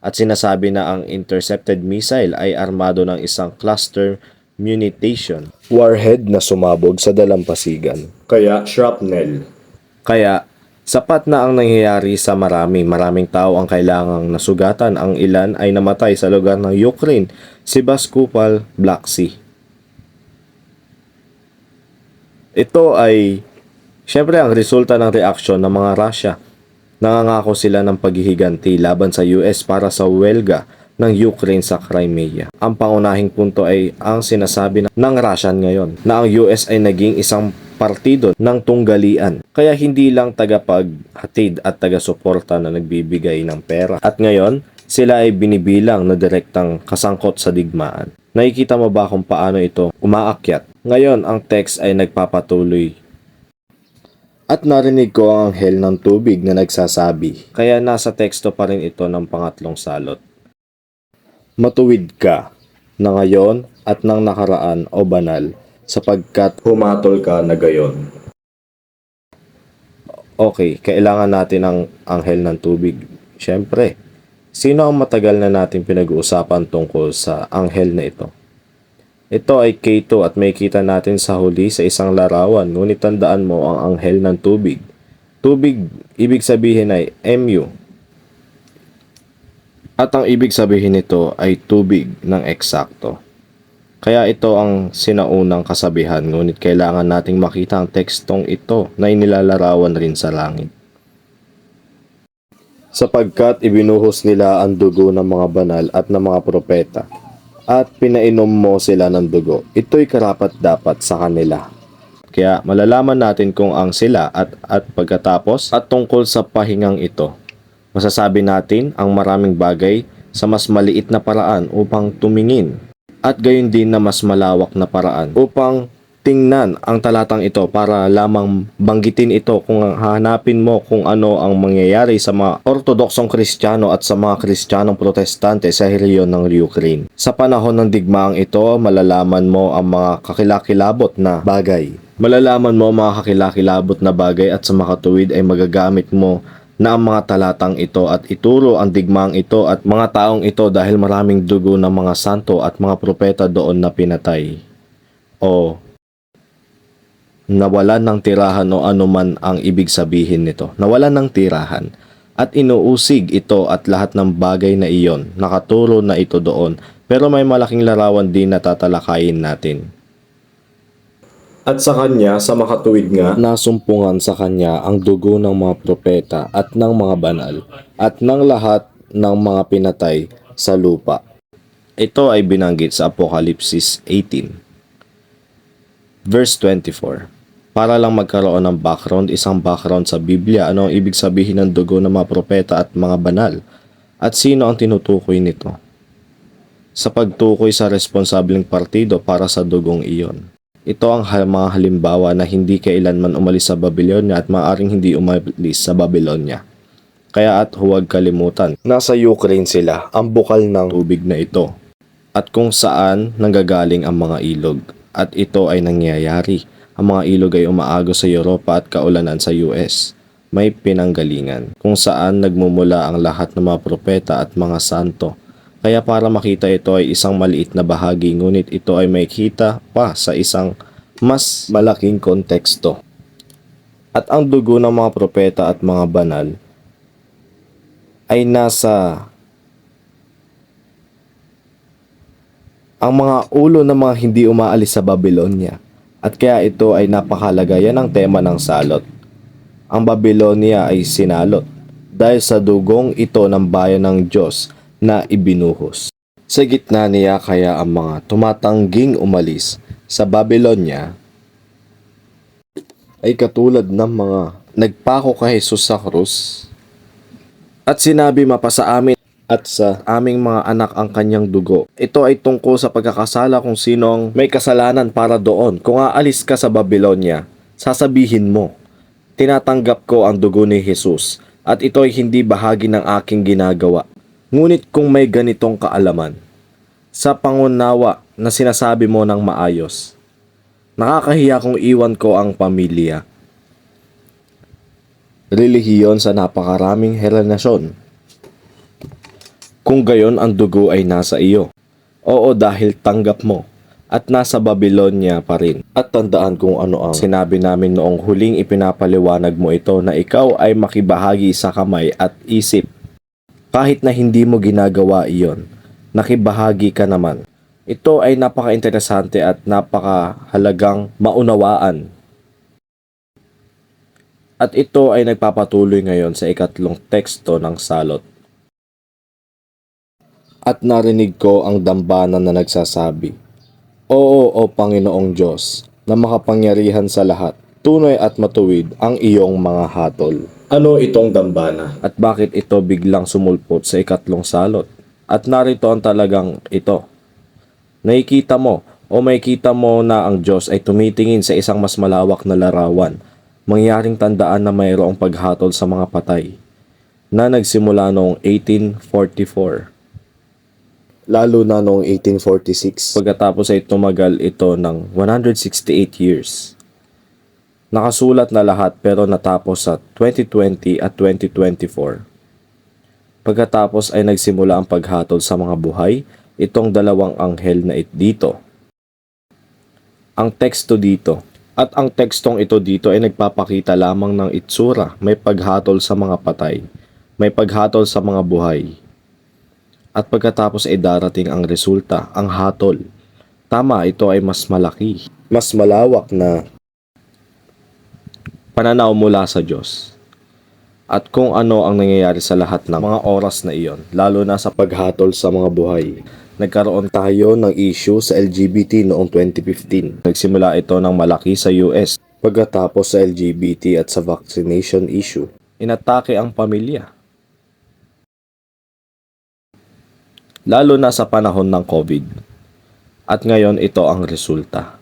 At sinasabi na ang intercepted missile ay armado ng isang cluster munition warhead na sumabog sa dalampasigan. Kaya shrapnel. Kaya sapat na ang nangyayari sa maraming tao ang kailangang nasugatan. Ang ilan ay namatay sa lugar ng Ukraine, Sebastopol, Black Sea. Ito ay syempre ang resulta ng reaksyon ng mga Russia. Nangangako sila ng paghihiganti laban sa US para sa welga ng Ukraine sa Crimea. Ang pangunahing punto ay ang sinasabi ng Russian ngayon na ang US ay naging isang partido ng tunggalian. Kaya hindi lang tagapaghatid at taga-suporta na nagbibigay ng pera. At ngayon, sila ay binibilang na direktang kasangkot sa digmaan. Nakikita mo ba kung paano ito umaakyat? Ngayon, ang text ay nagpapatuloy. At narinig ko ang anghel ng tubig na nagsasabi. Kaya nasa teksto pa rin ito ng pangatlong salot. Matuwid ka na ngayon at ng nakaraan o banal, sapagkat humatol ka na gayon. Okay, kailangan natin ang anghel ng tubig. Siyempre, sino ang matagal na natin pinag-uusapan tungkol sa anghel na ito? Ito ay K2 at may kita natin sa huli sa isang larawan, ngunit tandaan mo ang anghel ng tubig. Tubig, ibig sabihin ay MU. At ang ibig sabihin nito ay tubig ng eksakto. Kaya ito ang sinaunang kasabihan, ngunit kailangan nating makita ang tekstong ito na inilalarawan rin sa langit. Sapagkat ibinuhos nila ang dugo ng mga banal at ng mga propeta, at pinainom mo sila ng dugo. Ito'y karapat-dapat sa kanila. Kaya malalaman natin kung ang sila at pagkatapos at tungkol sa pahingang ito. Masasabi natin ang maraming bagay sa mas maliit na paraan upang tumingin at gayon din na mas malawak na paraan upang tingnan ang talatang ito para lamang banggitin ito kung hahanapin mo kung ano ang mangyayari sa mga ortodoksong Kristiyano at sa mga Kristiyanong Protestante sa rehiyon ng Ukraine. Sa panahon ng digmaang ito, malalaman mo ang mga kakilakilabot na bagay. Malalaman mo ang mga kakilakilabot na bagay at sa makatuwid ay magagamit mo na ang mga talatang ito at ituro ang digmaang ito at mga taong ito dahil maraming dugo ng mga santo at mga propeta doon na pinatay. O nawalan ng tirahan o anuman ang ibig sabihin nito. Nawalan ng tirahan at inuusig ito at lahat ng bagay na iyon. Nakaturo na ito doon pero may malaking larawan din na tatalakayin natin. At sa kanya, sa makatuwid nga, nasumpungan sa kanya ang dugo ng mga propeta at ng mga banal at ng lahat ng mga pinatay sa lupa. Ito ay binanggit sa Apokalipsis 18. Verse 24. Para lang magkaroon ng background, isang background sa Biblia, ano ang ibig sabihin ng dugo ng mga propeta at mga banal? At sino ang tinutukoy nito? Sa pagtukoy sa responsableng partido para sa dugong iyon. Ito ang mga halimbawa na hindi kailanman umalis sa Babylonia at maaaring hindi umalis sa Babylonia. Kaya at huwag kalimutan, nasa Ukraine sila, ang bukal ng tubig na ito. At kung saan nanggagaling ang mga ilog. At ito ay nangyayari. Ang mga ilog ay umaagos sa Europa at kaulanan sa US. May pinanggalingan kung saan nagmumula ang lahat ng mga propeta at mga santo. Kaya para makita ito ay isang maliit na bahagi, ngunit ito ay makita pa sa isang mas malaking konteksto. At ang dugo ng mga propeta at mga banal ay nasa ang mga ulo ng mga hindi umaalis sa Babylonia. At kaya ito ay napakahalaga. Yan ang tema ng salot. Ang Babylonia ay sinalot dahil sa dugong ito ng bayan ng Diyos na ibinuhos. Sa gitna niya kaya ang mga tumatangging umalis sa Babylonia ay katulad ng mga nagpako kay Jesus sa krus at sinabi, mapasa amin at sa aming mga anak ang kanyang dugo. Ito ay tungkol sa pagkakasala kung sinong may kasalanan para doon. Kung aalis ka sa Babylonia, sasabihin mo, tinatanggap ko ang dugo ni Jesus at ito ay hindi bahagi ng aking ginagawa. Ngunit kung may ganitong kaalaman, sa pangunawa na sinasabi mo ng maayos, nakakahiya kung iwan ko ang pamilya, relihiyon sa napakaraming herenasyon. Kung gayon ang dugo ay nasa iyo. Oo, dahil tanggap mo at nasa Babylonia pa rin. At tandaan kung ano ang sinabi namin noong huling ipinapaliwanag mo ito na ikaw ay makibahagi sa kamay at isip. Kahit na hindi mo ginagawa iyon, nakibahagi ka naman. Ito ay napaka-interesante at napakahalagang maunawaan. At ito ay nagpapatuloy ngayon sa ikatlong teksto ng salot. At narinig ko ang dambana na nagsasabi, Oo, o Panginoong Diyos, na makapangyarihan sa lahat, tunay at matuwid ang iyong mga hatol. Ano itong dambana? At bakit ito biglang sumulpot sa ikatlong salot? At narito ang talagang ito. Nakikita mo o makikita mo na ang Diyos ay tumitingin sa isang mas malawak na larawan. Mangyaring tandaan na mayroong paghatol sa mga patay na nagsimula noong 1844. Lalo na noong 1846. Pagkatapos ay tumagal ito ng 168 years. Nakasulat na lahat pero natapos sa 2020 at 2024. Pagkatapos ay nagsimula ang paghatol sa mga buhay, itong dalawang anghel na dito. Ang teksto dito. At ang tekstong ito dito ay nagpapakita lamang ng itsura, may paghatol sa mga patay, may paghatol sa mga buhay. At pagkatapos ay darating ang resulta, ang hatol. Tama, ito ay mas malaki, mas malawak na pananaw mula sa Diyos. At kung ano ang nangyayari sa lahat ng mga oras na iyon, lalo na sa paghatol sa mga buhay. Nagkaroon tayo ng issue sa LGBT noong 2015. Nagsimula ito ng malaki sa US. Pagkatapos sa LGBT at sa vaccination issue, inatake ang pamilya. Lalo na sa panahon ng COVID. At ngayon ito ang resulta.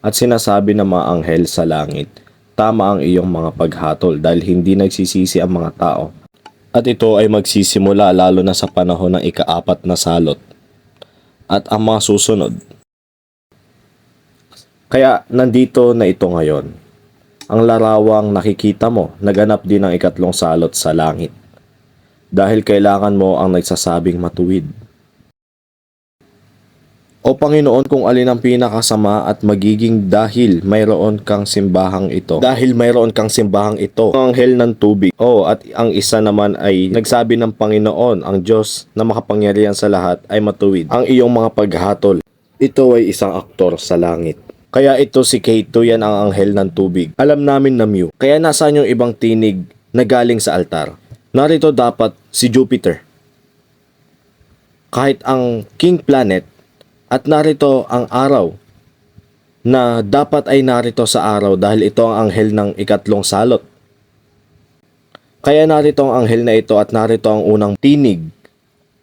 At sinasabi ng mga anghel sa langit, tama ang iyong mga paghatol dahil hindi nagsisisi ang mga tao. At ito ay magsisimula lalo na sa panahon ng ika-4 na salot at ang mga susunod. Kaya nandito na ito ngayon. Ang larawang nakikita mo, naganap din ang ikatlong salot sa langit. Dahil kailangan mo ang nagsasabing matuwid. O Panginoon, kung alin ang pinakasama at magiging dahil mayroon kang simbahang ito. Dahil mayroon kang simbahang ito. Ang anghel ng tubig. At ang isa naman ay nagsabi ng Panginoon, ang Diyos na makapangyarihan sa lahat ay matuwid. Ang iyong mga paghatol. Ito ay isang aktor sa langit. Kaya ito si Kato, yan ang anghel ng tubig. Alam namin na Mew. Kaya nasaan yung ibang tinig na galing sa altar? Narito dapat si Jupiter. Kahit ang king planet. At narito ang araw na dapat ay narito sa araw dahil ito ang anghel ng ikatlong salot. Kaya narito ang anghel na ito at narito ang unang tinig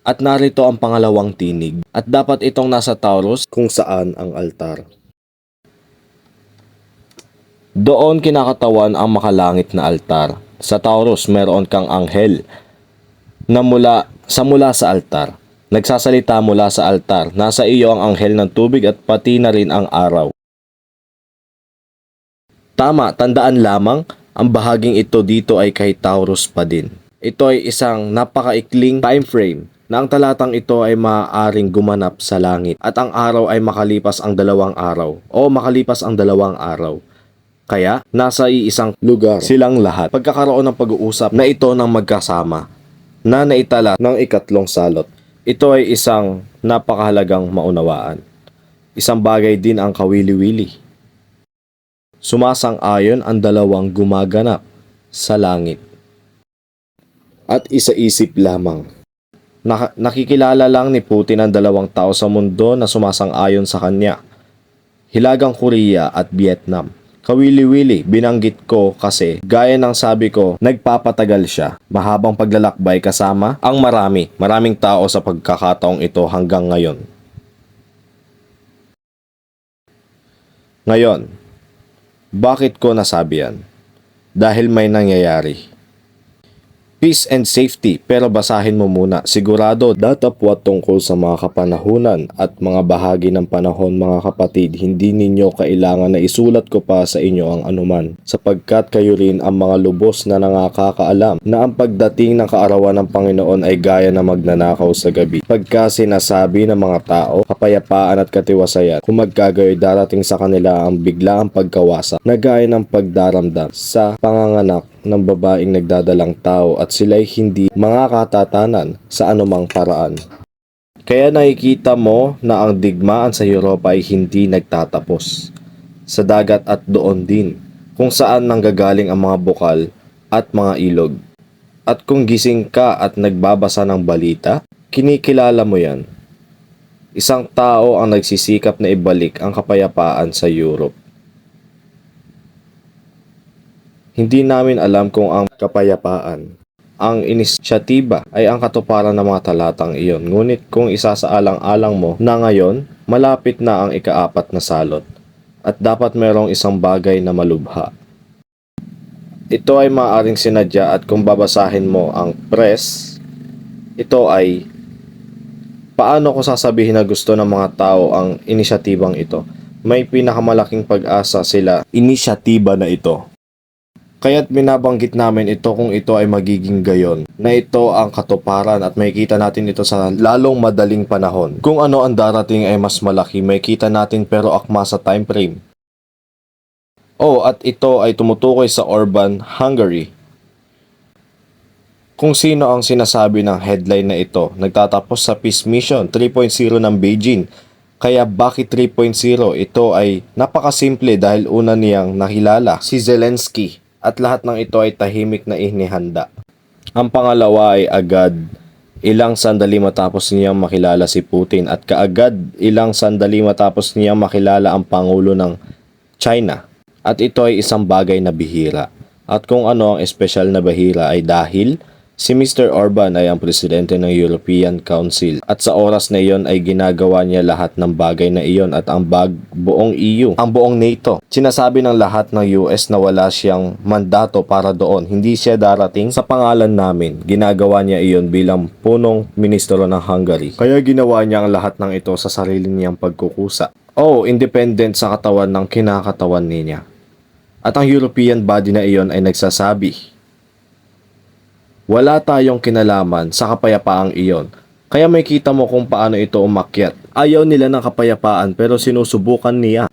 at narito ang pangalawang tinig at dapat itong nasa Taurus kung saan ang altar. Doon kinakatawan ang makalangit na altar. Sa Taurus meron kang anghel na mula sa altar. Nagsasalita mula sa altar. Nasa iyo ang anghel ng tubig at pati na rin ang araw. Tama, tandaan lamang, ang bahaging ito dito ay kay Taurus pa din. Ito ay isang napakaikling time frame na ang talatang ito ay maaaring gumanap sa langit at ang araw ay makalipas ang 2 araw o makalipas ang 2 araw. Kaya, nasa iisang lugar silang lahat. Pagkakaroon ng pag-uusap na ito ng magkasama na naitala ng ikatlong salot. Ito ay isang napakahalagang maunawaan. Isang bagay din ang kawili-wili. Sumasang-ayon ang dalawang gumaganap sa langit. At isa-isip lamang. Nakikilala lang ni Putin ang 2 tao sa mundo na sumasang-ayon sa kanya. Hilagang Korea at Vietnam. Kawili-wili, binanggit ko kasi gaya ng sabi ko, nagpapatagal siya. Mahabang paglalakbay kasama ang maraming tao sa pagkakataong ito hanggang ngayon. Ngayon, bakit ko nasabi yan? Dahil may nangyayari. Peace and safety, pero basahin mo muna. Sigurado datapwat tungkol sa mga kapanahunan at mga bahagi ng panahon, mga kapatid. Hindi ninyo kailangan na isulat ko pa sa inyo ang anuman, sapagkat kayo rin ang mga lubos na nakakaalam na ang pagdating ng kaarawan ng Panginoon ay gaya na magnanakaw sa gabi. Pagka sinasabi ng mga tao, kapayapaan at katiwasayan, kung magkagayoy darating sa kanila ang biglaang pagkawasa na gaya ng pagdaramdam sa panganganak ng babaeng nagdadalang tao at sila'y hindi mga katatanan sa anumang paraan. Kaya nakikita mo na ang digmaan sa Europa ay hindi nagtatapos. Sa dagat at doon din, kung saan nanggagaling ang mga bukal at mga ilog. At kung gising ka at nagbabasa ng balita, kinikilala mo yan. Isang tao ang nagsisikap na ibalik ang kapayapaan sa Europe. Hindi namin alam kung ang kapayapaan, ang inisyatiba ay ang katuparan ng mga talatang iyon. Ngunit kung isasaalang-alang mo na ngayon, malapit na ang ika-4 na salot at dapat merong isang bagay na malubha. Ito ay maaaring sinadya at kung babasahin mo ang press, ito ay paano ko sasabihin na gusto ng mga tao ang inisyatibang ito. May pinakamalaking pag-asa sila inisyatiba na ito. Kaya't binabanggit namin ito kung ito ay magiging gayon, na ito ang katuparan at makikita natin ito sa lalong madaling panahon. Kung ano ang darating ay mas malaki, makikita natin pero akma sa time frame. At ito ay tumutukoy sa Orban, Hungary. Kung sino ang sinasabi ng headline na ito, nagtatapos sa Peace Mission 3.0 ng Beijing. Kaya bakit 3.0? Ito ay napakasimple dahil una niyang nakilala si Zelensky. At lahat ng ito ay tahimik na inihanda. Ang pangalawa ay agad ilang sandali matapos niyang makilala si Putin at kaagad ilang sandali matapos niyang makilala ang Pangulo ng China. At ito ay isang bagay na bihira. At kung ano ang espesyal na bihira ay dahil si Mr. Orban ay ang presidente ng European Council at sa oras na iyon ay ginagawa niya lahat ng bagay na iyon at ang buong EU, ang buong NATO. Sinasabi ng lahat ng US na wala siyang mandato para doon. Hindi siya darating sa pangalan namin. Ginagawa niya iyon bilang punong ministro ng Hungary. Kaya ginawa niya ang lahat ng ito sa sarili niyang pagkukusa. Independent sa katawan ng kinakatawan niya. At ang European body na iyon ay nagsasabi, wala tayong kinalaman sa kapayapaang iyon. Kaya may kita mo kung paano ito umakyat. Ayaw nila ng kapayapaan pero sinusubukan niya.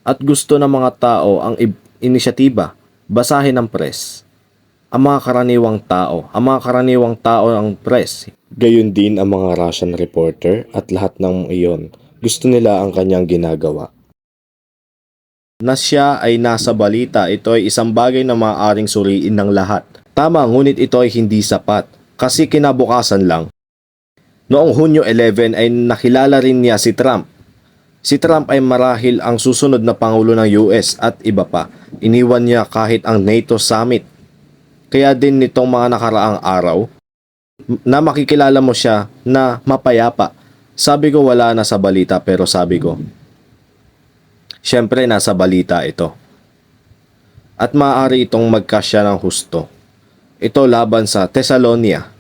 At gusto ng mga tao ang inisyatiba. Basahin ang press. Ang mga karaniwang tao ang press. Gayon din ang mga Russian reporter at lahat ng iyon. Gusto nila ang kanyang ginagawa. Na siya ay nasa balita, ito ay isang bagay na maaaring suriin ng lahat. Tama, ngunit ito ay hindi sapat kasi kinabukasan lang. Noong Hunyo 11 ay nakilala rin niya si Trump. Si Trump ay marahil ang susunod na Pangulo ng US at iba pa. Iniwan niya kahit ang NATO Summit. Kaya din nitong mga nakaraang araw na makikilala mo siya na mapayapa. Sabi ko wala na sa balita pero sabi ko, syempre nasa balita ito. At maaari itong magkasya ng husto. Ito laban sa Thessalonia.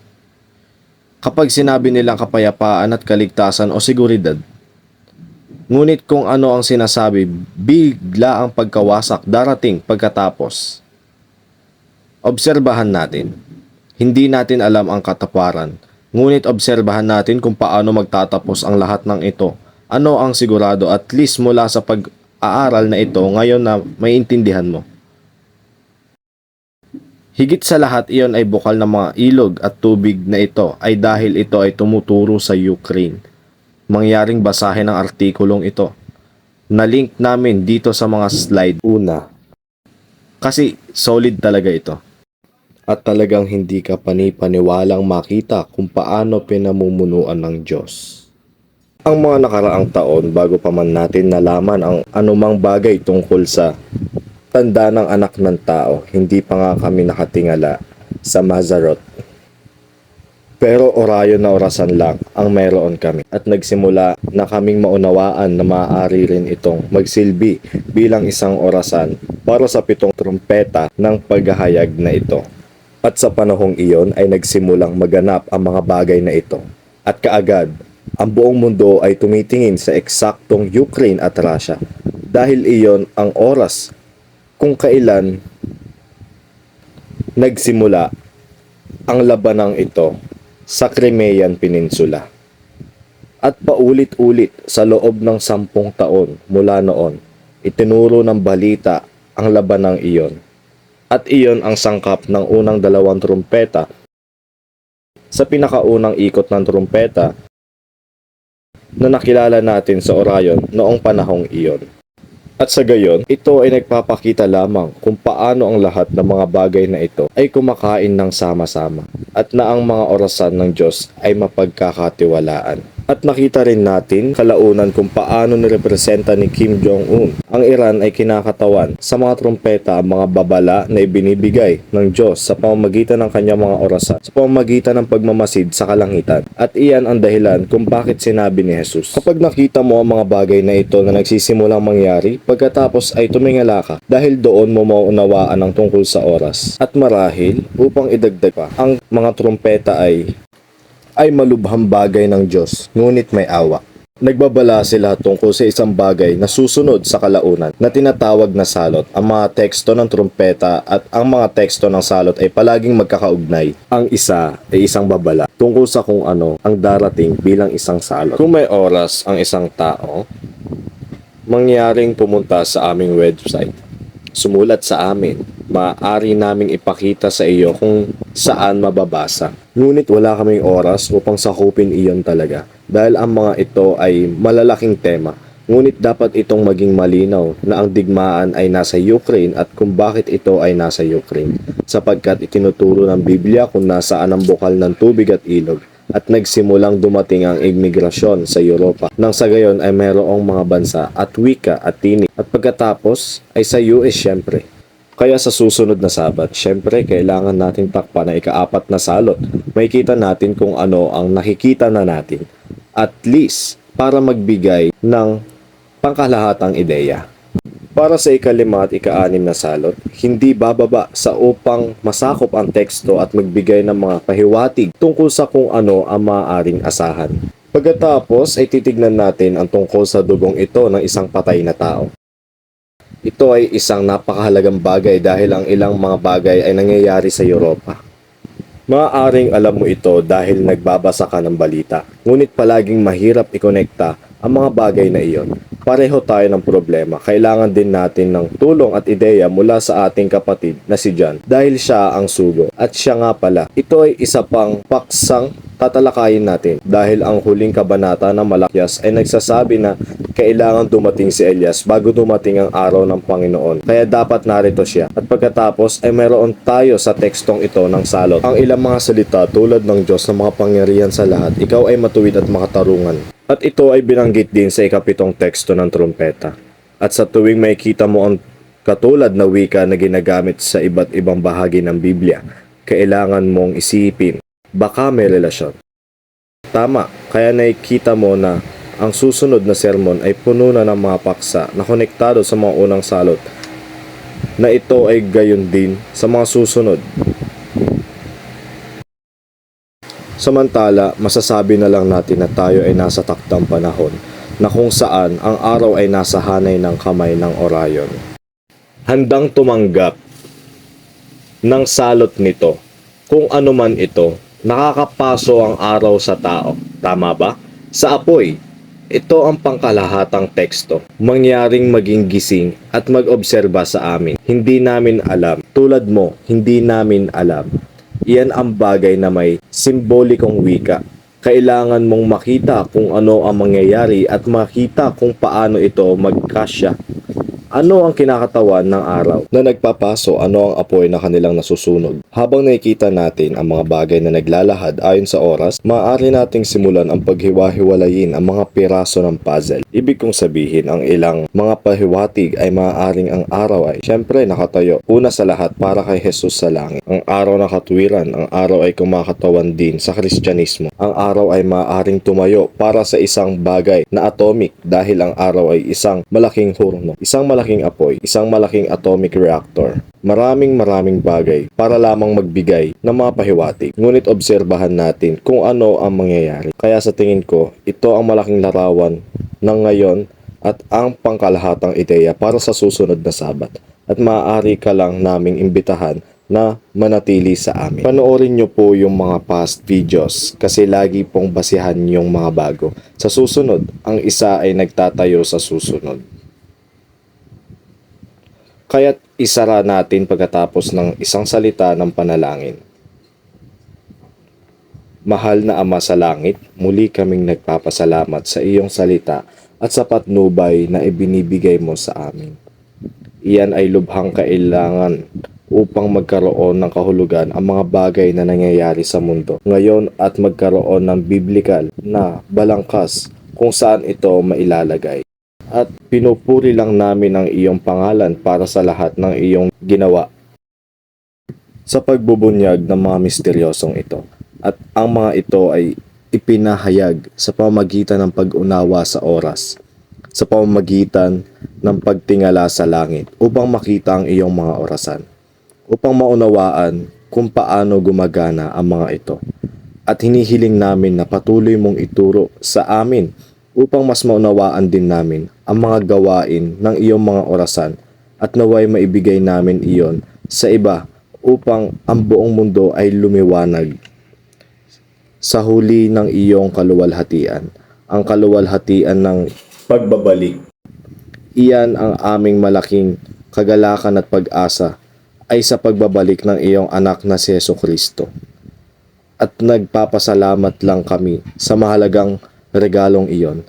Kapag sinabi nilang kapayapaan at kaligtasan o seguridad, ngunit kung ano ang sinasabi, bigla ang pagkawasak darating pagkatapos. Obserbahan natin. Hindi natin alam ang kataparan, ngunit obserbahan natin kung paano magtatapos ang lahat ng ito. Ano ang sigurado at least mula sa pag-aaral na ito ngayon na maiintindihan mo. Higit sa lahat iyon ay bukal ng mga ilog at tubig na ito ay dahil ito ay tumuturo sa Ukraine. Mangyaring basahin ang artikulong ito. Na-link namin dito sa mga slide una. Kasi solid talaga ito. At talagang hindi ka panipaniwalang makita kung paano pinamumunuan ng Diyos. Ang mga nakaraang taon bago pa man natin nalaman ang anumang bagay tungkol sa tanda ng anak ng tao, hindi pa nga kami nakatingala sa Mazzaroth. Pero orayon na orasan lang ang mayroon kami at nagsimula na kaming maunawaan na maaari rin itong magsilbi bilang isang orasan para sa 7 trumpeta ng paghahayag na ito. At sa panahong iyon ay nagsimulang maganap ang mga bagay na ito. At kaagad, ang buong mundo ay tumitingin sa eksaktong Ukraine at Russia dahil iyon ang oras kung kailan nagsimula ang labanang ito sa Crimean Peninsula. At paulit-ulit sa loob ng 10 taon mula noon, itinuro ng balita ang labanang iyon. At iyon ang sangkap ng unang 2 trumpeta. Sa pinakaunang ikot ng trumpeta na nakilala natin sa orayon noong panahong iyon. At sa gayon, ito ay nagpapakita lamang kung paano ang lahat ng mga bagay na ito ay kumakain ng sama-sama at na ang mga orasan ng Diyos ay mapagkakatiwalaan. At nakita rin natin kalaunan kung paano nirepresenta ni Kim Jong-un. Ang Iran ay kinakatawan sa mga trumpeta ang mga babala na ibinibigay ng Diyos sa pamamagitan ng kanyang mga orasan, sa pamamagitan ng pagmamasid sa kalangitan. At iyan ang dahilan kung bakit sinabi ni Jesus. Kapag nakita mo ang mga bagay na ito na nagsisimulang mangyari, pagkatapos ay tumingala ka dahil doon mo maunawaan ang tungkol sa oras. At marahil, upang idagdag pa, ang mga trumpeta ay malubhang bagay ng Diyos, ngunit may awa. Nagbabala sila tungkol sa isang bagay na susunod sa kalaunan na tinatawag na salot. Ang mga teksto ng trumpeta at ang mga teksto ng salot ay palaging magkakaugnay. Ang isa ay isang babala tungkol sa kung ano ang darating bilang isang salot. Kung may oras ang isang tao, mangyaring pumunta sa aming website, sumulat sa amin, maaari naming ipakita sa iyo kung saan mababasa. Ngunit wala kaming oras upang sakupin iyon talaga dahil ang mga ito ay malalaking tema. Ngunit dapat itong maging malinaw na ang digmaan ay nasa Ukraine at kung bakit ito ay nasa Ukraine, sapagkat itinuturo ng Biblia kung nasaan ang bukal ng tubig at ilog at nagsimulang dumating ang imigrasyon sa Europa. Nang sa gayon ay mayroong mga bansa at wika at tinig at pagkatapos ay sa US syempre. Kaya sa susunod na Sabat, syempre kailangan natin takpan na ika-4 na salot. Makikita natin kung ano ang nakikita na natin. At least para magbigay ng pangkalahatang ideya. Para sa ika-5 at ika-6 na salot, hindi bababa sa upang masakop ang teksto at magbigay ng mga pahiwatig tungkol sa kung ano ang maaaring asahan. Pagkatapos ay titignan natin ang tungkol sa dugong ito ng isang patay na tao. Ito ay isang napakahalagang bagay dahil ang ilang mga bagay ay nangyayari sa Europa. Maaaring alam mo ito dahil nagbabasa ka ng balita, ngunit palaging mahirap ikonekta ang mga bagay na iyon. Pareho tayo ng problema, kailangan din natin ng tulong at ideya mula sa ating kapatid na si John dahil siya ang sugo. At siya nga pala, ito ay isa pang paksang tatalakayin natin dahil ang huling kabanata ng Malakyas ay nagsasabi na kailangan dumating si Elias bago dumating ang araw ng Panginoon. Kaya dapat narito siya. At pagkatapos ay mayroon tayo sa tekstong ito ng salot. Ang ilang mga salita tulad ng Diyos na mga pangyarihan sa lahat, ikaw ay matuwid at makatarungan. At ito ay binanggit din sa ika-7 teksto ng trumpeta. At sa tuwing makikita mo ang katulad na wika na ginagamit sa iba't ibang bahagi ng Biblia, kailangan mong isipin, baka may relasyon. Tama, kaya nakikita mo na ang susunod na sermon ay puno na ng mga paksa na konektado sa mga unang salot, na ito ay gayon din sa mga susunod. Samantala, masasabi na lang natin na tayo ay nasa takdang panahon na kung saan ang araw ay nasa hanay ng kamay ng Orion. Handang tumanggap ng salot nito. Kung ano man ito, nakakapaso ang araw sa tao. Tama ba? Sa apoy, ito ang pangkalahatang teksto. Mangyaring maging gising at mag-obserba sa amin. Hindi namin alam. Tulad mo, hindi namin alam. Iyan ang bagay na may simbolikong wika. Kailangan mong makita kung ano ang mangyayari at makita kung paano ito magkasya Ano ang kinakatawan ng araw na nagpapaso? Ano ang apoy na kanilang nasusunog? Habang nakikita natin ang mga bagay na naglalahad ayon sa oras, maaari nating simulan ang paghiwa-hiwalayin ang mga piraso ng puzzle. Ibig kong sabihin, ang ilang mga pahiwatig ay maaaring ang araw ay syempre nakatayo una sa lahat para kay Jesus sa langit. Ang araw ng katwiran, ang araw ay kumakatawan din sa Kristyanismo. Ang araw ay maaaring tumayo para sa isang bagay na atomic dahil ang araw ay isang malaking hurno, isang malaking apoy, isang malaking atomic reactor. Maraming bagay para lamang magbigay ng mga pahiwatig. Ngunit obserbahan natin kung ano ang mangyayari. Kaya sa tingin ko, ito ang malaking larawan ng ngayon at ang pangkalahatang ideya para sa susunod na Sabat. At maaari ka lang naming imbitahan na manatili sa amin. Panoorin nyo po yung mga past videos kasi lagi pong basihan yung mga bago. Sa susunod, ang isa ay nagtatayo sa susunod. Kaya't isara natin pagkatapos ng isang salita ng panalangin. Mahal na Ama sa langit, muli kaming nagpapasalamat sa iyong salita at sa patnubay na ibinibigay mo sa amin. Iyan ay lubhang kailangan upang magkaroon ng kahulugan ang mga bagay na nangyayari sa mundo ngayon at magkaroon ng biblikal na balangkas kung saan ito mailalagay. At pinupuri lang namin ang iyong pangalan para sa lahat ng iyong ginawa sa pagbubunyag ng mga misteryosong ito. At ang mga ito ay ipinahayag sa pamamagitan ng pag-unawa sa oras, sa pamamagitan ng pagtingala sa langit upang makita ang iyong mga orasan, upang maunawaan kung paano gumagana ang mga ito. At hinihiling namin na patuloy mong ituro sa amin upang mas maunawaan din namin ang mga gawain ng iyong mga orasan at naway maibigay namin iyon sa iba upang ang buong mundo ay lumiwanag sa huli ng iyong kaluwalhatian, ang kaluwalhatian ng pagbabalik. Iyan ang aming malaking kagalakan at pag-asa ay sa pagbabalik ng iyong anak na si Jesucristo. At nagpapasalamat lang kami sa mahalagang regalong iyon.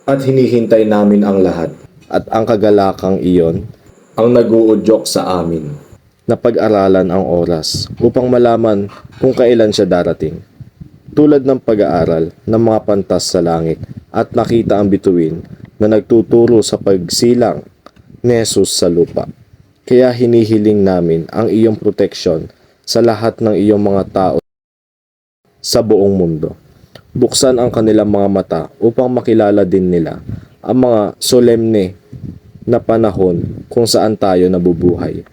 At hinihintay namin ang lahat at ang kagalakang iyon ang nag-uudyok sa amin na pag-aralan ang oras upang malaman kung kailan siya darating. Tulad ng pag-aaral ng mga pantas sa langit at nakita ang bituin na nagtuturo sa pagsilang ni Jesus sa lupa. Kaya hinihiling namin ang iyong proteksyon sa lahat ng iyong mga tao sa buong mundo. Buksan ang kanilang mga mata upang makilala din nila ang mga solemne na panahon kung saan tayo nabubuhay.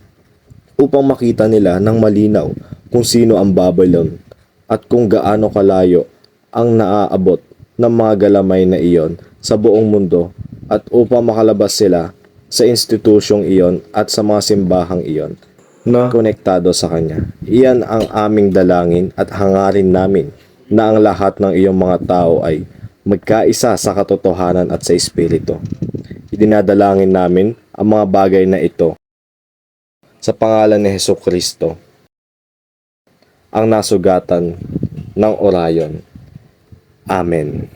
Upang makita nila ng malinaw kung sino ang Babylon at kung gaano kalayo ang naaabot ng mga galamay na iyon sa buong mundo at upang makalabas sila sa institusyong iyon at sa mga simbahang iyon na konektado sa Kanya. Iyan ang aming dalangin at hangarin namin na ang lahat ng iyong mga tao ay magkaisa sa katotohanan at sa Espiritu. Idinadalangin namin ang mga bagay na ito sa pangalan ni Jesucristo, ang nasugatan ng orayon. Amen.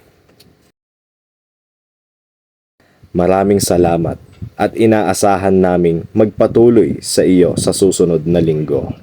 Maraming salamat at inaasahan naming magpatuloy sa iyo sa susunod na linggo.